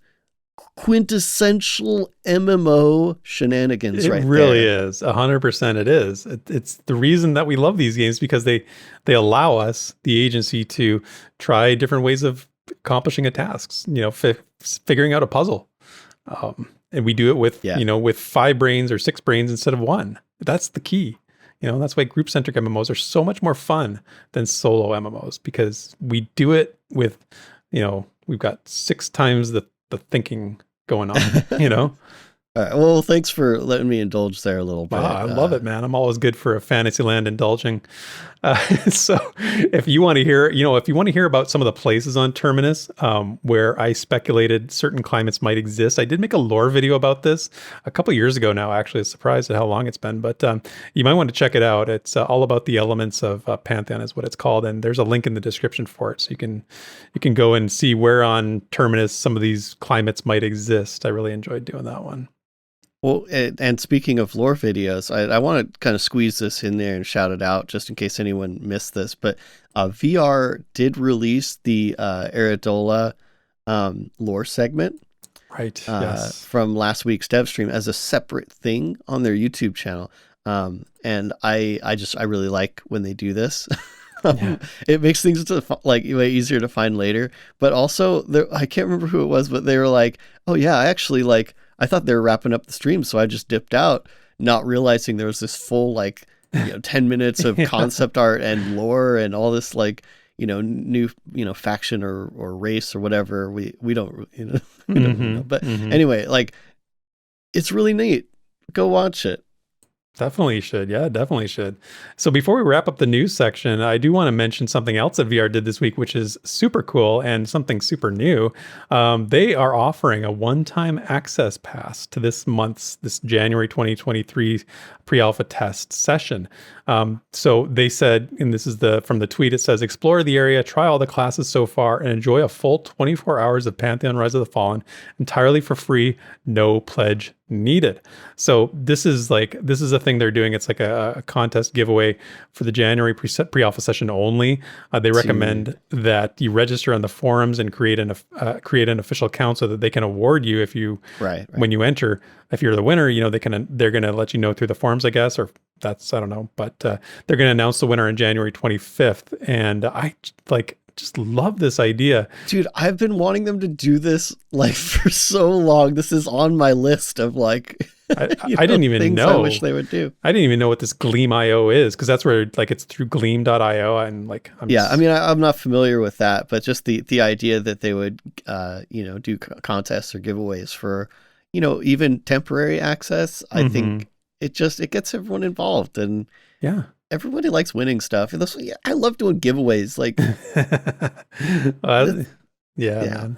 quintessential MMO shenanigans, right? It really is. 100% it is. It's the reason that we love these games, because they allow us the agency to try different ways of accomplishing a task, figuring out a puzzle. And we do it with, with 5 brains or 6 brains instead of 1. That's the key. That's why group-centric MMOs are so much more fun than solo MMOs, because we do it with, we've got 6 times the thinking going on, you know? All right. Well, thanks for letting me indulge there a little bit. I love it, man. I'm always good for a Fantasyland indulging. So if you want to hear, if you want to hear about some of the places on Terminus where I speculated certain climates might exist, I did make a lore video about this a couple years ago now, actually. I'm surprised at how long it's been, but you might want to check it out. It's all about the elements of Pantheon is what it's called. And there's a link in the description for it. So you can go and see where on Terminus some of these climates might exist. I really enjoyed doing that one. Well, and speaking of lore videos, I want to kind of squeeze this in there and shout it out just in case anyone missed this. But VR did release the Eridola lore segment, right? Yes. From last week's dev stream as a separate thing on their YouTube channel. And I really like when they do this. It makes things like way easier to find later. But also, I can't remember who it was, but they were like, "Oh yeah, I thought they were wrapping up the stream, so I just dipped out, not realizing there was this full 10 minutes of concept art and lore and all this new faction or race or whatever. We don't we don't know. But anyway, it's really neat. Go watch it. Definitely should. Yeah, definitely should. So before we wrap up the news section, I do want to mention something else that VR did this week, which is super cool and something super new. They are offering a one-time access pass to this January 2023 pre-alpha test session. So they said, and this is from the tweet, it says, explore the area, try all the classes so far, and enjoy a full 24 hours of Pantheon Rise of the Fallen entirely for free, no pledge needed. So this is a thing they're doing. It's like a contest giveaway for the January pre-alpha session only. They recommend that you register on the forums and create an official account so that they can award you if you when you enter. If you're the winner, they're going to let you know through the forums, I guess, or I don't know, but they're going to announce the winner on January 25th. And I just love this idea. Dude, I've been wanting them to do this for so long. This is on my list of I didn't even know. I wish they would do. I didn't even know what this Gleam.io is, because that's where it's through Gleam.io and I'm not familiar with that, but just the idea that they would do contests or giveaways for even temporary access. I think it gets everyone involved, and everybody likes winning stuff. And I love doing giveaways. Man,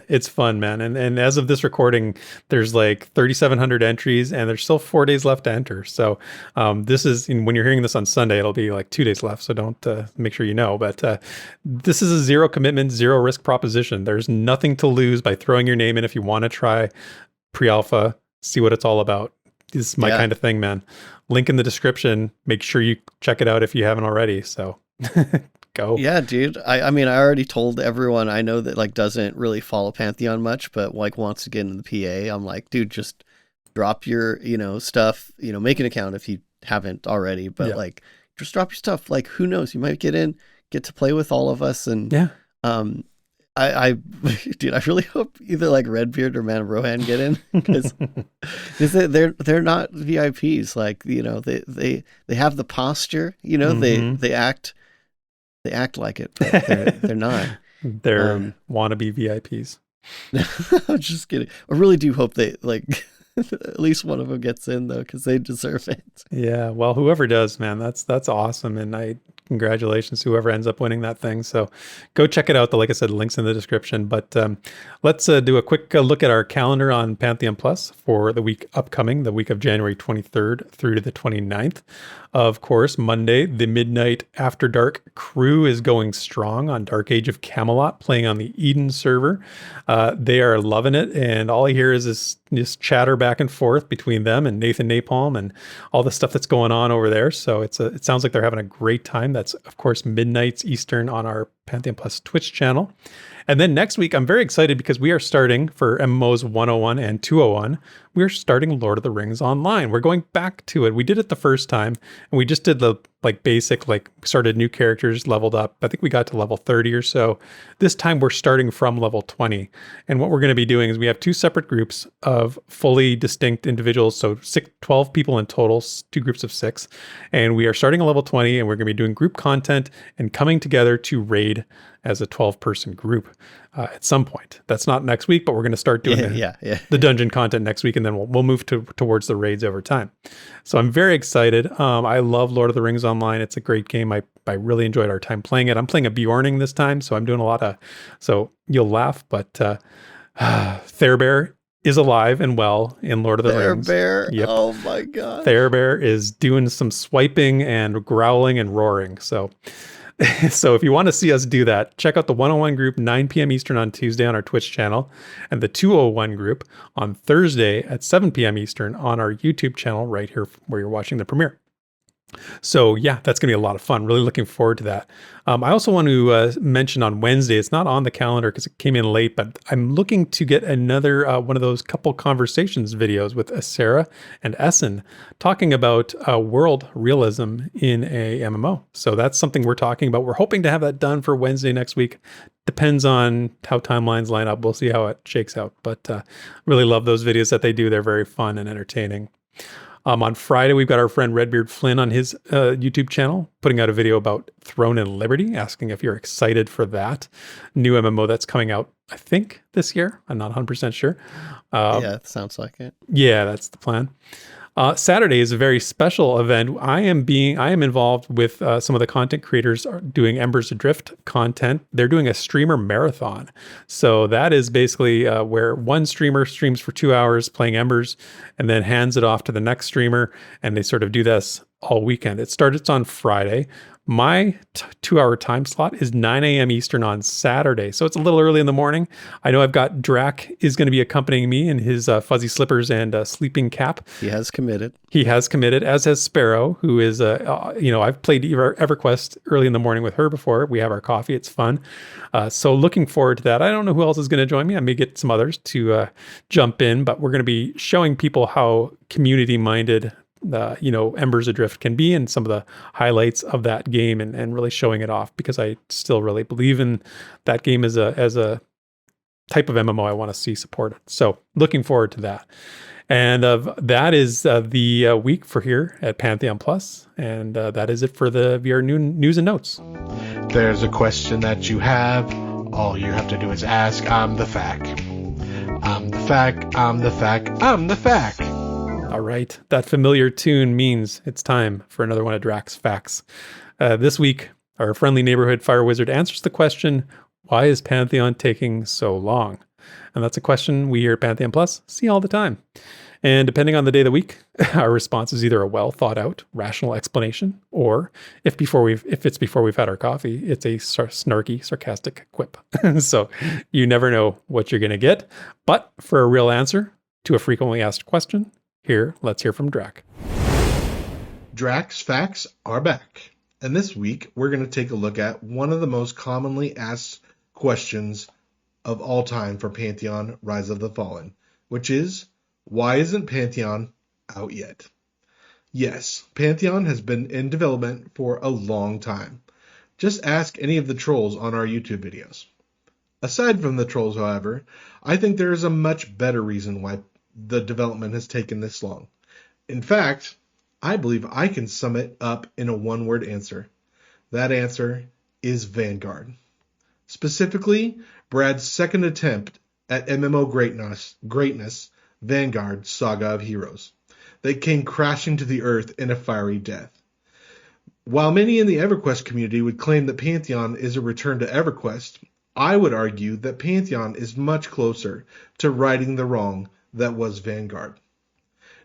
it's fun, man. And as of this recording, there's 3,700 entries, and there's still 4 days left to enter. So this is, when you're hearing this on Sunday, it'll be 2 days left. So don't make sure you know. But this is a zero commitment, zero risk proposition. There's nothing to lose by throwing your name in if you want to try pre-alpha, see what it's all about. This is my kind of thing, man. Link in the description. Make sure you check it out if you haven't already. So go. Yeah, dude. I mean, I already told everyone I know that doesn't really follow Pantheon much, but wants to get into the PA. I'm like, dude, just drop your, stuff, make an account if you haven't already, but just drop your stuff. Who knows? You might get to play with all of us. And I dude, I really hope either Redbeard or Man of Rohan get in, because they're not VIPs. They have the posture, they act like it, but they're not. They're wannabe VIPs. I'm just kidding. I really do hope they at least one of them gets in, though, because they deserve it. Yeah, well, whoever does, man, that's awesome, and congratulations to whoever ends up winning that thing. So go check it out. Like I said, links in the description. But let's do a quick look at our calendar on Pantheon Plus for the week upcoming, the week of January 23rd through to the 29th. Of course, Monday, the Midnight After Dark crew is going strong on Dark Age of Camelot, playing on the Eden server. They are loving it, and all I hear is this chatter back and forth between them and Nathan Napalm and all the stuff that's going on over there. So it sounds like they're having a great time. That's, of course, midnights Eastern on our Pantheon Plus Twitch channel. And then next week, I'm very excited because we are starting for MMOs 101 and 201. We're starting Lord of the Rings Online. We're going back to it. We did it the first time, and we just did the basic, started new characters, leveled up. I think we got to level 30 or so. This time we're starting from level 20. And what we're going to be doing is we have two separate groups of fully distinct individuals. So 12 people in total, 2 groups of 6. And we are starting at level 20, and we're going to be doing group content and coming together to raid raid as a 12-person group at some point. That's not next week, but we're going to start doing the dungeon content next week, and then we'll move towards the raids over time. So I'm very excited. I love Lord of the Rings Online. It's a great game. I really enjoyed our time playing it. I'm playing a Bjorning this time, so I'm doing a lot of... So you'll laugh, but Thayerbear is alive and well in Lord of the Rings. Thayerbear? Yep. Oh my god. Thayerbear is doing some swiping and growling and roaring. So if you want to see us do that, check out the 101 group, 9 p.m. Eastern on Tuesday on our Twitch channel, and the 201 group on Thursday at 7 p.m. Eastern on our YouTube channel right here where you're watching the premiere. So yeah, that's going to be a lot of fun. Really looking forward to that. I also want to mention on Wednesday, it's not on the calendar because it came in late, but I'm looking to get another one of those couple conversations videos with Sarah and Essen talking about world realism in a MMO. So that's something we're talking about. We're hoping to have that done for Wednesday next week. Depends on how timelines line up. We'll see how it shakes out, but really love those videos that they do. They're very fun and entertaining. On Friday, we've got our friend Redbeard Flynn on his YouTube channel, putting out a video about Throne and Liberty, asking if you're excited for that new MMO that's coming out, I think, this year. I'm not 100% sure. Yeah, it sounds like it. Yeah, that's the plan. Saturday is a very special event. I am involved with some of the content creators doing Embers Adrift content. They're doing a streamer marathon. So that is basically where one streamer streams for 2 hours playing Embers and then hands it off to the next streamer. And they sort of do this all weekend. It starts on Friday. My 2-hour time slot is 9 a.m. Eastern on Saturday. So it's a little early in the morning. I know I've got Draq is going to be accompanying me in his fuzzy slippers and sleeping cap. He has committed. He has committed, as has Sparrow, who is, I've played EverQuest early in the morning with her before. We have our coffee. It's fun. So looking forward to that. I don't know who else is going to join me. I may get some others to jump in, but we're going to be showing people how community-minded Embers Adrift can be and some of the highlights of that game and really showing it off because I still really believe in that game as a type of MMO I want to see supported. So looking forward to that. And that is the week for here at Pantheon Plus. And that is it for the VR news and notes. There's a question that you have. All you have to do is ask. I'm the FAQ. I'm the FAQ. I'm the FAQ. I'm the FAQ. All right, that familiar tune means it's time for another one of Draq's facts. This week, our friendly neighborhood fire wizard answers the question, why is Pantheon taking so long? And that's a question we here at Pantheon Plus see all the time. And depending on the day of the week, our response is either a well thought out, rational explanation, or if it's before we've had our coffee, it's a snarky, sarcastic quip. So you never know what you're going to get. But for a real answer to a frequently asked question, let's hear from Draq. Draq's facts are back. And this week, we're going to take a look at one of the most commonly asked questions of all time for Pantheon Rise of the Fallen, which is, why isn't Pantheon out yet? Yes, Pantheon has been in development for a long time. Just ask any of the trolls on our YouTube videos. Aside from the trolls, however, I think there is a much better reason why the development has taken this long. In fact, I believe I can sum it up in a one-word answer. That answer is Vanguard. Specifically, Brad's second attempt at MMO greatness, Vanguard Saga of Heroes. They came crashing to the earth in a fiery death. While many in the EverQuest community would claim that Pantheon is a return to EverQuest, I would argue that Pantheon is much closer to righting the wrong that was Vanguard.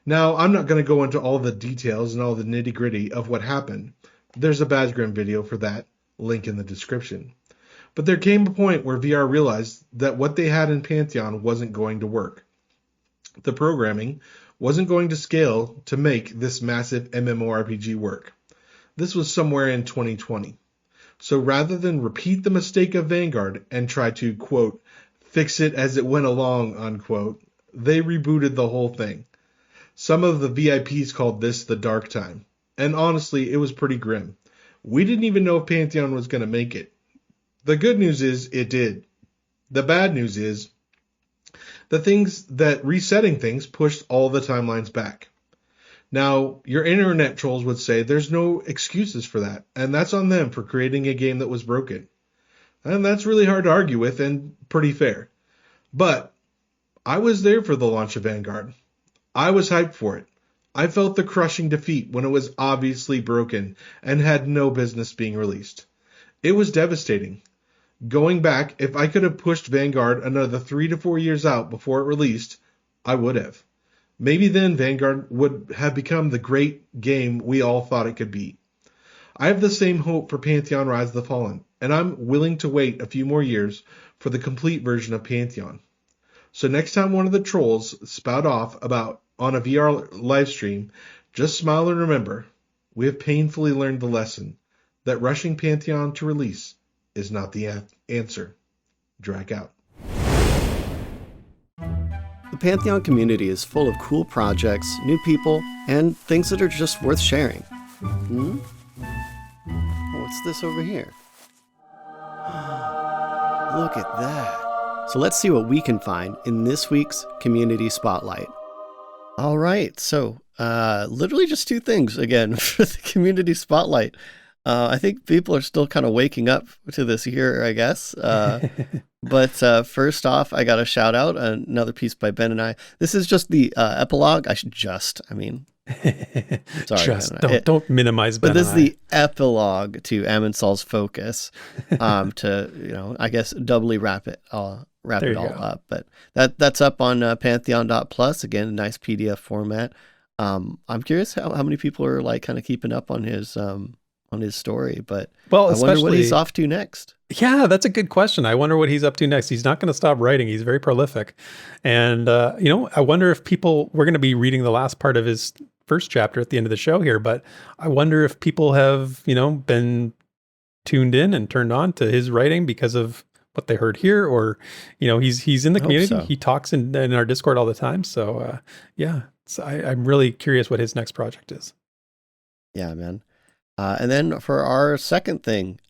Now, I'm not going to go into all the details and all the nitty-gritty of what happened. There's a Badgrim video for that, link in the description. But there came a point where VR realized that what they had in Pantheon wasn't going to work. The programming wasn't going to scale to make this massive MMORPG work. This was somewhere in 2020. So rather than repeat the mistake of Vanguard and try to, quote, fix it as it went along, unquote, they rebooted the whole thing. Some of the VIPs called this the dark time. And honestly, it was pretty grim. We didn't even know if Pantheon was going to make it. The good news is it did. The bad news is resetting things pushed all the timelines back. Now, your internet trolls would say there's no excuses for that, and that's on them for creating a game that was broken. And that's really hard to argue with and pretty fair. But I was there for the launch of Vanguard. I was hyped for it. I felt the crushing defeat when it was obviously broken and had no business being released. It was devastating. Going back, if I could have pushed Vanguard another 3 to 4 years out before it released, I would have. Maybe then Vanguard would have become the great game we all thought it could be. I have the same hope for Pantheon Rise of the Fallen, and I'm willing to wait a few more years for the complete version of Pantheon. So next time one of the trolls spout off about on a VR livestream, just smile and remember, we have painfully learned the lesson that rushing Pantheon to release is not the answer. Draq out. The Pantheon community is full of cool projects, new people, and things that are just worth sharing. What's this over here? Look at that. So let's see what we can find in this week's Community Spotlight. All right, so literally just 2 things again for the Community Spotlight. I think people are still kind of waking up to this here, I guess. But first off, I got to shout out another piece by Benonai. This is just the epilogue. Sorry, don't minimize Benonai. But this is the epilogue to Amensol's Focus. To I guess doubly wrap it all up. But that's up on Pantheon.plus. Again, a nice PDF format. I'm curious how many people are like kind of keeping up on his story, but I wonder what he's off to next. Yeah, that's a good question. I wonder what he's up to next. He's not going to stop writing. He's very prolific. And, I wonder if we're going to be reading the last part of his first chapter at the end of the show here, but I wonder if people have, been tuned in and turned on to his writing because of what they heard here, or, he's in the community. So. He talks in our Discord all the time. So, I'm really curious what his next project is. Yeah, man. And then for our second thing,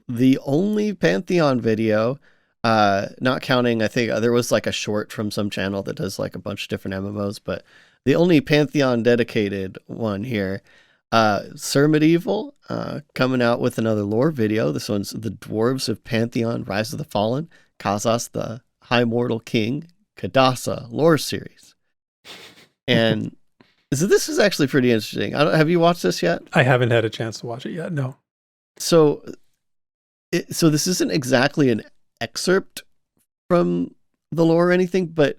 the only Pantheon video, not counting, I think there was like a short from some channel that does like a bunch of different MMOs, but the only Pantheon dedicated one here, Sir Medieval, coming out with another lore video. This one's the Dwarves of Pantheon, Rise of the Fallen, Khazas, the High Mortal King, Khadassa lore series. And so this is actually pretty interesting. Have you watched this yet? I haven't had a chance to watch it yet. No. So this isn't exactly an excerpt from the lore or anything, but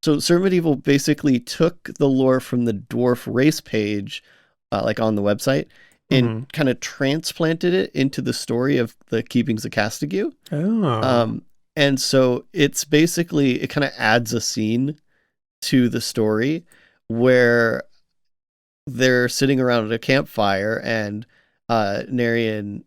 so Sir Medieval basically took the lore from the dwarf race page, like on the website, and kind of transplanted it into the story of the Keepings of Castigue. Oh. And so it's basically, it kind of adds a scene to the story where they're sitting around at a campfire and Narian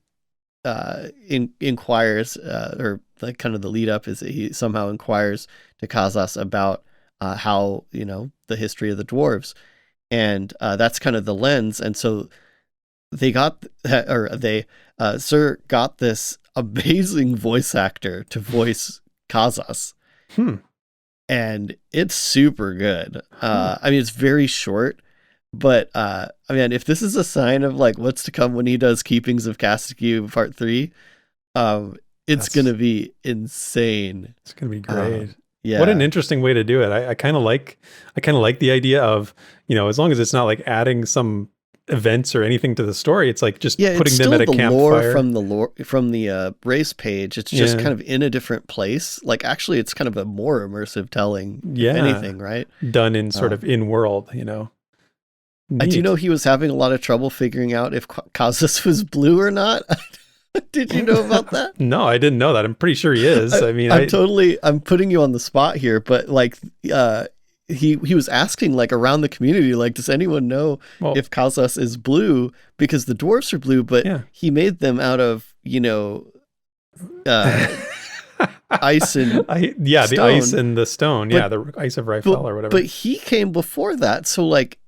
inquires, or like kind of the lead up is that he somehow inquires to Khazas about how, the history of the dwarves. And that's kind of the lens. And so Sir got this amazing voice actor to voice Khazas. And it's super good. It's very short. But, if this is a sign of like what's to come when he does Keepings of Castigue Part 3, it's going to be insane. It's going to be great. Yeah. What an interesting way to do it. I kind of like the idea of, as long as it's not like adding some events or anything to the story, it's like just putting them at a campfire. From the race page, it's just kind of in a different place. Like actually it's kind of a more immersive telling, if anything, right? Done in sort of in world, I do know he was having a lot of trouble figuring out if Khazas was blue or not. Did you know about that? No, I didn't know that. I'm pretty sure he is. I'm putting you on the spot here, but like, he was asking like around the community, like, does anyone know if Khazas is blue? Because the dwarfs are blue, but he made them out of, ice and stone. The ice and the stone. The ice of Raifel or whatever. But he came before that, so like.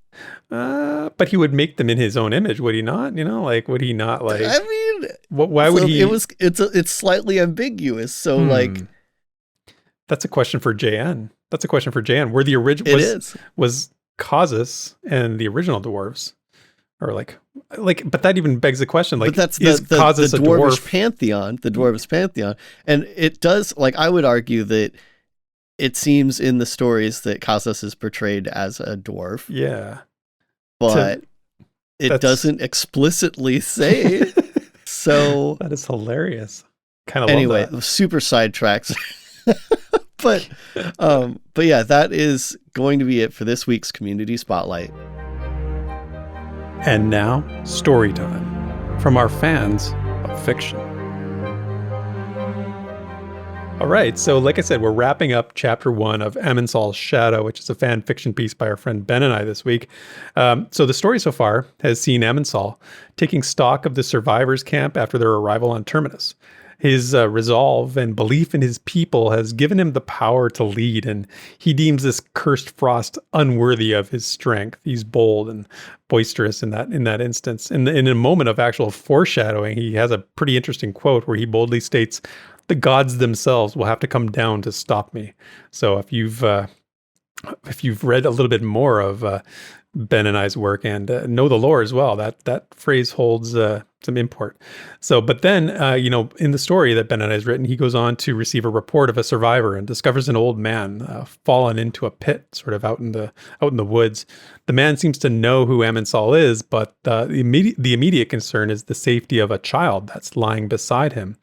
But he would make them in his own image, would he not? Would he not like? I mean, why would he? It's slightly ambiguous. So like, that's a question for JN. Where the original was Khazas and the original dwarves. Or but that even begs the question, but that's is the Khazas a Dwarvish dwarf? Pantheon, the Dwarves Pantheon. And it does, I would argue that it seems in the stories that Khazas is portrayed as a dwarf. Yeah. But it doesn't explicitly say. So that is hilarious. Kind of anyway, love that. Super sidetracks. but yeah, that is going to be it for this week's Community Spotlight. And now, story time from our fans of fiction. All right, so like I said, we're wrapping up chapter 1 of Amensol's Shadow, which is a fan fiction piece by our friend Benonai this week. So the story so far has seen Amensol taking stock of the survivors' camp after their arrival on Terminus. His resolve and belief in his people has given him the power to lead, and he deems this cursed frost unworthy of his strength. He's bold and boisterous in that instance. In a moment of actual foreshadowing, he has a pretty interesting quote where he boldly states, "The gods themselves will have to come down to stop me." So if you've read a little bit more of Benonai's work and know the lore as well, that phrase holds some import. So, but then, in the story that Benonai has written, he goes on to receive a report of a survivor and discovers an old man fallen into a pit, sort of out in the woods. The man seems to know who Amensol is, but the immediate concern is the safety of a child that's lying beside him.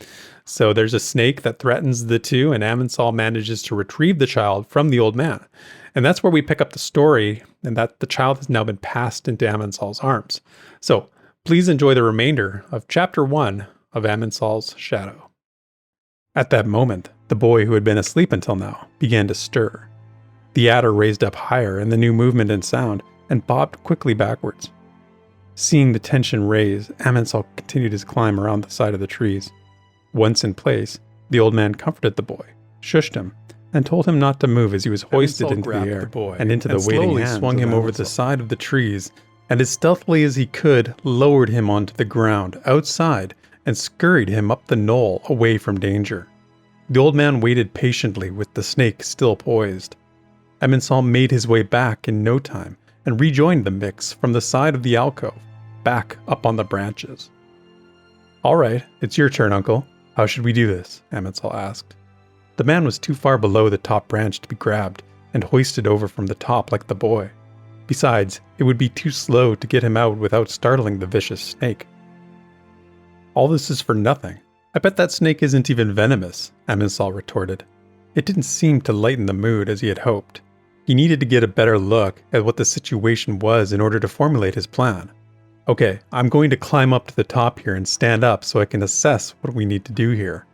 So there's a snake that threatens the two, and Amensol manages to retrieve the child from the old man. And that's where we pick up the story, and that the child has now been passed into Amensol's arms. So please enjoy the remainder of chapter 1 of Amensol's Shadow. At that moment, the boy who had been asleep until now began to stir. The adder raised up higher in the new movement and sound, and bobbed quickly backwards. Seeing the tension raise, Amensol continued his climb around the side of the trees. Once in place, the old man comforted the boy, shushed him, and told him not to move as he was hoisted into the air and into the waiting hands, swung him over the side of the trees, and as stealthily as he could, lowered him onto the ground outside and scurried him up the knoll away from danger. The old man waited patiently with the snake still poised. Amensol made his way back in no time and rejoined the mix from the side of the alcove, back up on the branches. "All right, it's your turn, Uncle. How should we do this?" Amensol asked. The man was too far below the top branch to be grabbed and hoisted over from the top like the boy. Besides, it would be too slow to get him out without startling the vicious snake. "All this is for nothing. I bet that snake isn't even venomous," Amensol retorted. It didn't seem to lighten the mood as he had hoped. He needed to get a better look at what the situation was in order to formulate his plan. "Okay, I'm going to climb up to the top here and stand up so I can assess what we need to do here."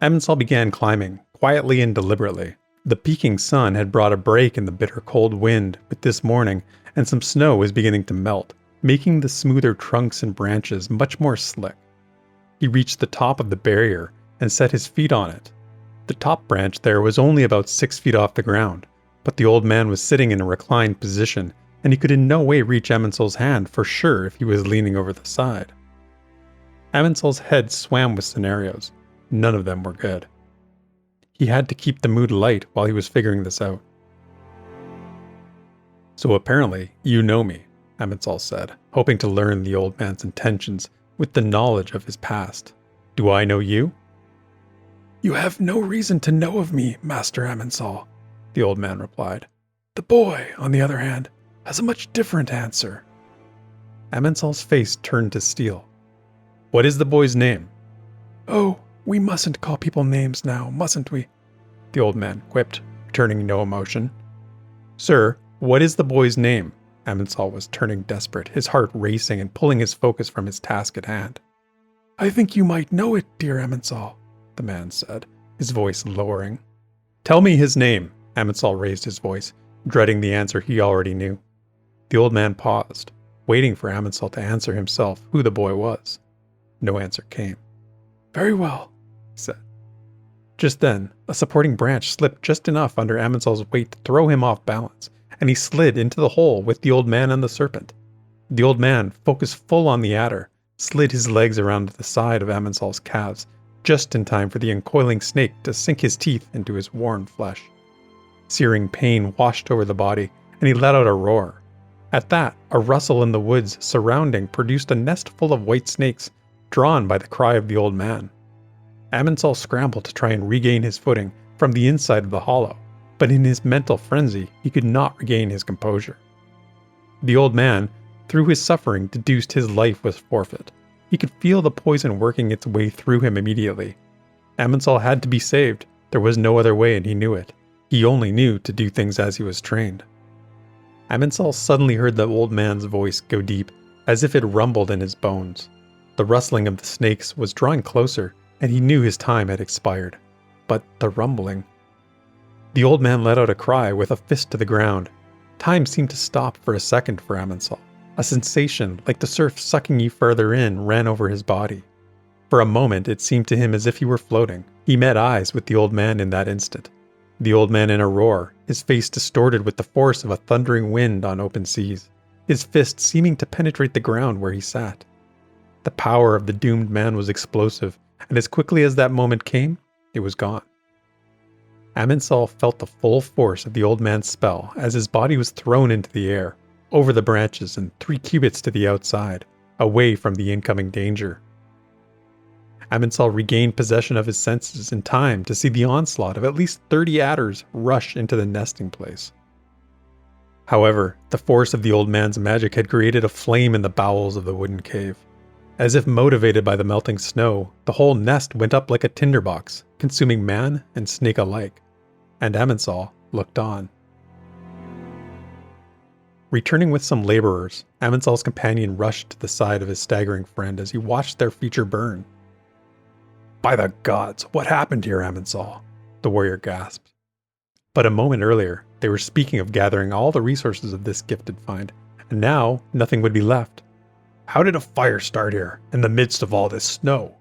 Amensol began climbing, quietly and deliberately. The peaking sun had brought a break in the bitter cold wind with this morning, and some snow was beginning to melt, making the smoother trunks and branches much more slick. He reached the top of the barrier and set his feet on it. The top branch there was only about 6 feet off the ground, but the old man was sitting in a reclined position, and he could in no way reach Amensol's hand for sure if he was leaning over the side. Amensol's head swam with scenarios. None of them were good. He had to keep the mood light while he was figuring this out. "So apparently, you know me," Amensol said, hoping to learn the old man's intentions with the knowledge of his past. "Do I know you?" "You have no reason to know of me, Master Amensol," the old man replied. "The boy, on the other hand, has a much different answer." Amensol's face turned to steel. "What is the boy's name?" "Oh, we mustn't call people names now, mustn't we?" the old man quipped, returning no emotion. "Sir, what is the boy's name?" Amensol was turning desperate, his heart racing and pulling his focus from his task at hand. "I think you might know it, dear Amensol," the man said, his voice lowering. "Tell me his name," Amensol raised his voice, dreading the answer he already knew. The old man paused, waiting for Amensol to answer himself who the boy was. No answer came. "Very well," he said. Just then, a supporting branch slipped just enough under Amensol's weight to throw him off balance, and he slid into the hole with the old man and the serpent. The old man, focused full on the adder, slid his legs around the side of Amensol's calves, just in time for the uncoiling snake to sink his teeth into his worn flesh. Searing pain washed over the body, and he let out a roar. At that, a rustle in the woods surrounding produced a nest full of white snakes, drawn by the cry of the old man. Amensol scrambled to try and regain his footing from the inside of the hollow, but in his mental frenzy, he could not regain his composure. The old man, through his suffering, deduced his life was forfeit. He could feel the poison working its way through him immediately. Amensol had to be saved. There was no other way, and he knew it. He only knew to do things as he was trained. Amensol suddenly heard the old man's voice go deep, as if it rumbled in his bones. The rustling of the snakes was drawing closer, and he knew his time had expired. But the rumbling... The old man let out a cry with a fist to the ground. Time seemed to stop for a second for Amensol. A sensation, like the surf sucking you further in, ran over his body. For a moment, it seemed to him as if he were floating. He met eyes with the old man in that instant. The old man in a roar, his face distorted with the force of a thundering wind on open seas, his fist seeming to penetrate the ground where he sat. The power of the doomed man was explosive, and as quickly as that moment came, it was gone. Amensol felt the full force of the old man's spell as his body was thrown into the air, over the branches and 3 cubits to the outside, away from the incoming danger. Amensol regained possession of his senses in time to see the onslaught of at least 30 adders rush into the nesting place. However, the force of the old man's magic had created a flame in the bowels of the wooden cave. As if motivated by the melting snow, the whole nest went up like a tinderbox, consuming man and snake alike, and Amensol looked on. Returning with some laborers, Amensol's companion rushed to the side of his staggering friend as he watched their future burn. "By the gods, what happened here, Amensol?" the warrior gasped. But a moment earlier, they were speaking of gathering all the resources of this gifted find, and now nothing would be left. "How did a fire start here, in the midst of all this snow?"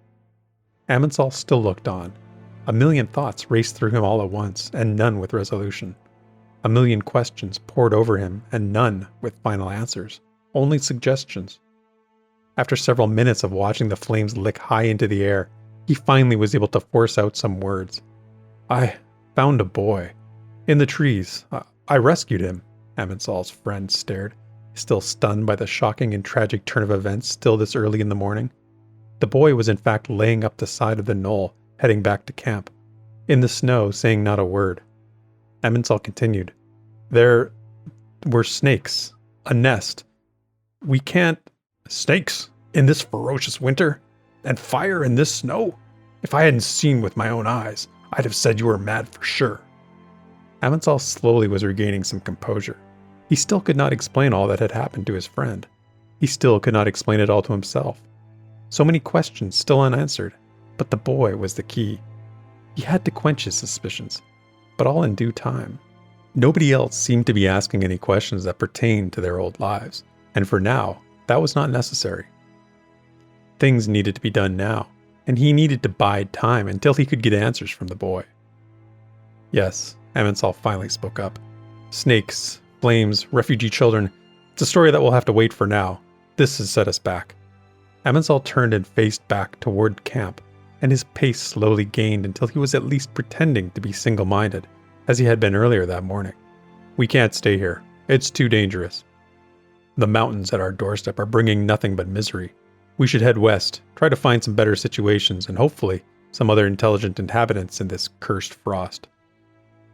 Amensol still looked on. A million thoughts raced through him all at once, and none with resolution. A million questions poured over him, and none with final answers, only suggestions. After several minutes of watching the flames lick high into the air, he finally was able to force out some words. "I found a boy. In the trees. I rescued him." Amensol's friend stared, still stunned by the shocking and tragic turn of events still this early in the morning. The boy was in fact laying up the side of the knoll, heading back to camp, in the snow, saying not a word. Amensol continued. "There were snakes. A nest. We can't..." "Snakes? In this ferocious winter? And fire in this snow? If I hadn't seen with my own eyes, I'd have said you were mad for sure." Amensol slowly was regaining some composure. He still could not explain all that had happened to his friend. He still could not explain it all to himself. So many questions still unanswered, but the boy was the key. He had to quench his suspicions, but all in due time. Nobody else seemed to be asking any questions that pertained to their old lives, and for now, that was not necessary. Things needed to be done now, and he needed to bide time until he could get answers from the boy. "Yes," Amensol finally spoke up. "Snakes, flames, refugee children. It's a story that we'll have to wait for now. This has set us back." Amensol turned and faced back toward camp, and his pace slowly gained until he was at least pretending to be single-minded, as he had been earlier that morning. "We can't stay here. It's too dangerous. The mountains at our doorstep are bringing nothing but misery. We should head west, try to find some better situations, and hopefully some other intelligent inhabitants in this cursed frost."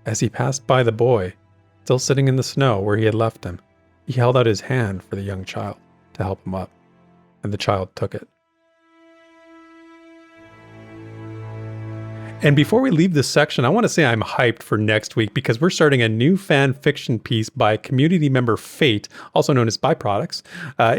As he passed by the boy, still sitting in the snow where he had left him, he held out his hand for the young child to help him up, and the child took it. And before we leave this section, I want to say I'm hyped for next week because we're starting a new fan fiction piece by community member Fate, also known as Byproducts,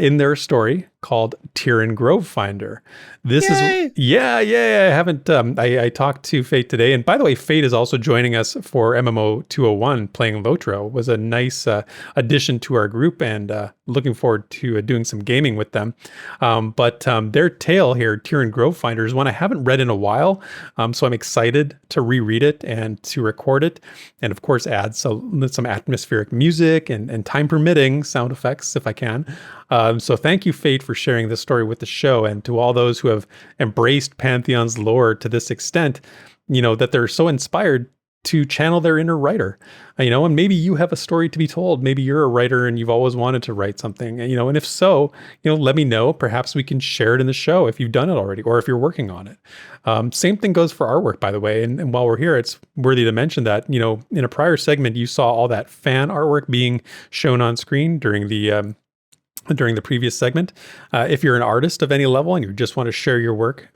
in their story called Tyrion Grovefinder. This Yay! is I haven't I talked to Fate today, and by the way, Fate is also joining us for MMO 201 playing Lotro. It was a nice addition to our group, and looking forward to doing some gaming with them. But their tale here, Tyrion Grovefinder, is one I haven't read in a while, so I'm excited to reread it and to record it, and of course add some atmospheric music and time permitting sound effects if I can. So thank you, Fate, for sharing this story with the show, and to all those who have embraced Pantheon's lore to this extent, that they're so inspired to channel their inner writer, and maybe you have a story to be told. Maybe you're a writer and you've always wanted to write something, and if so, let me know. Perhaps we can share it in the show if you've done it already, or if you're working on it. Same thing goes for artwork, by the way. And while we're here, it's worthy to mention that, in a prior segment, you saw all that fan artwork being shown on screen during the previous segment. If you're an artist of any level and you just want to share your work,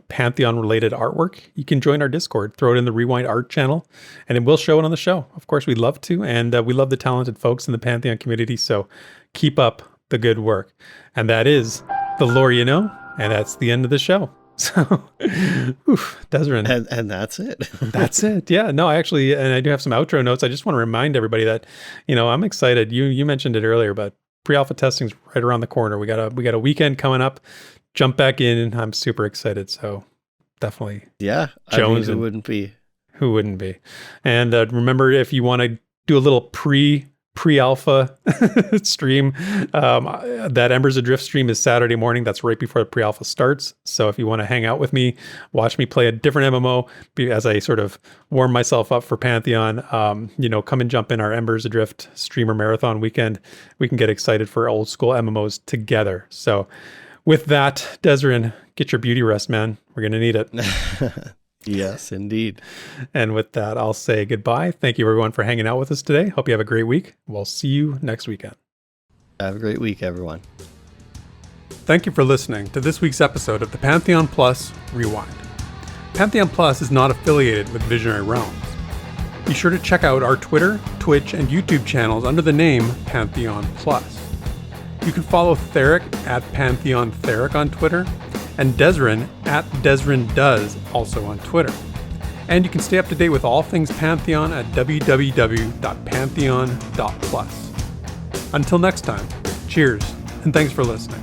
Pantheon-related artwork, you can join our Discord, throw it in the Rewind Art channel, and we'll show it on the show. Of course, we'd love to, and we love the talented folks in the Pantheon community, so keep up the good work. And that is the lore you know, and that's the end of the show. So, Desrin. And that's it. That's it. Yeah. No, I do have some outro notes. I just want to remind everybody that, I'm excited. You mentioned it earlier, but pre-alpha testing's right around the corner. We got a weekend coming up. Jump back in, and I'm super excited. So definitely, yeah. Jones, who wouldn't be? Who wouldn't be? And remember, if you want to do a little pre-alpha stream, that Embers Adrift stream is Saturday morning. That's right before the pre-alpha starts. So if you want to hang out with me, watch me play a different MMO as I sort of warm myself up for Pantheon, come and jump in our Embers Adrift streamer marathon weekend. We can get excited for old school MMOs together. So with that, Desrin, get your beauty rest, man. We're going to need it. Yes, indeed. And with that, I'll say goodbye. Thank you, everyone, for hanging out with us today. Hope you have a great week. We'll see you next weekend. Have a great week, everyone. Thank you for listening to this week's episode of the Pantheon Plus Rewind. Pantheon Plus is not affiliated with Visionary Realms. Be sure to check out our Twitter, Twitch, and YouTube channels under the name Pantheon Plus. You can follow Theric at Pantheon Theric on Twitter, and Desrin at DesrinDoes also on Twitter. And you can stay up to date with all things Pantheon at www.pantheon.plus. Until next time, cheers, and thanks for listening.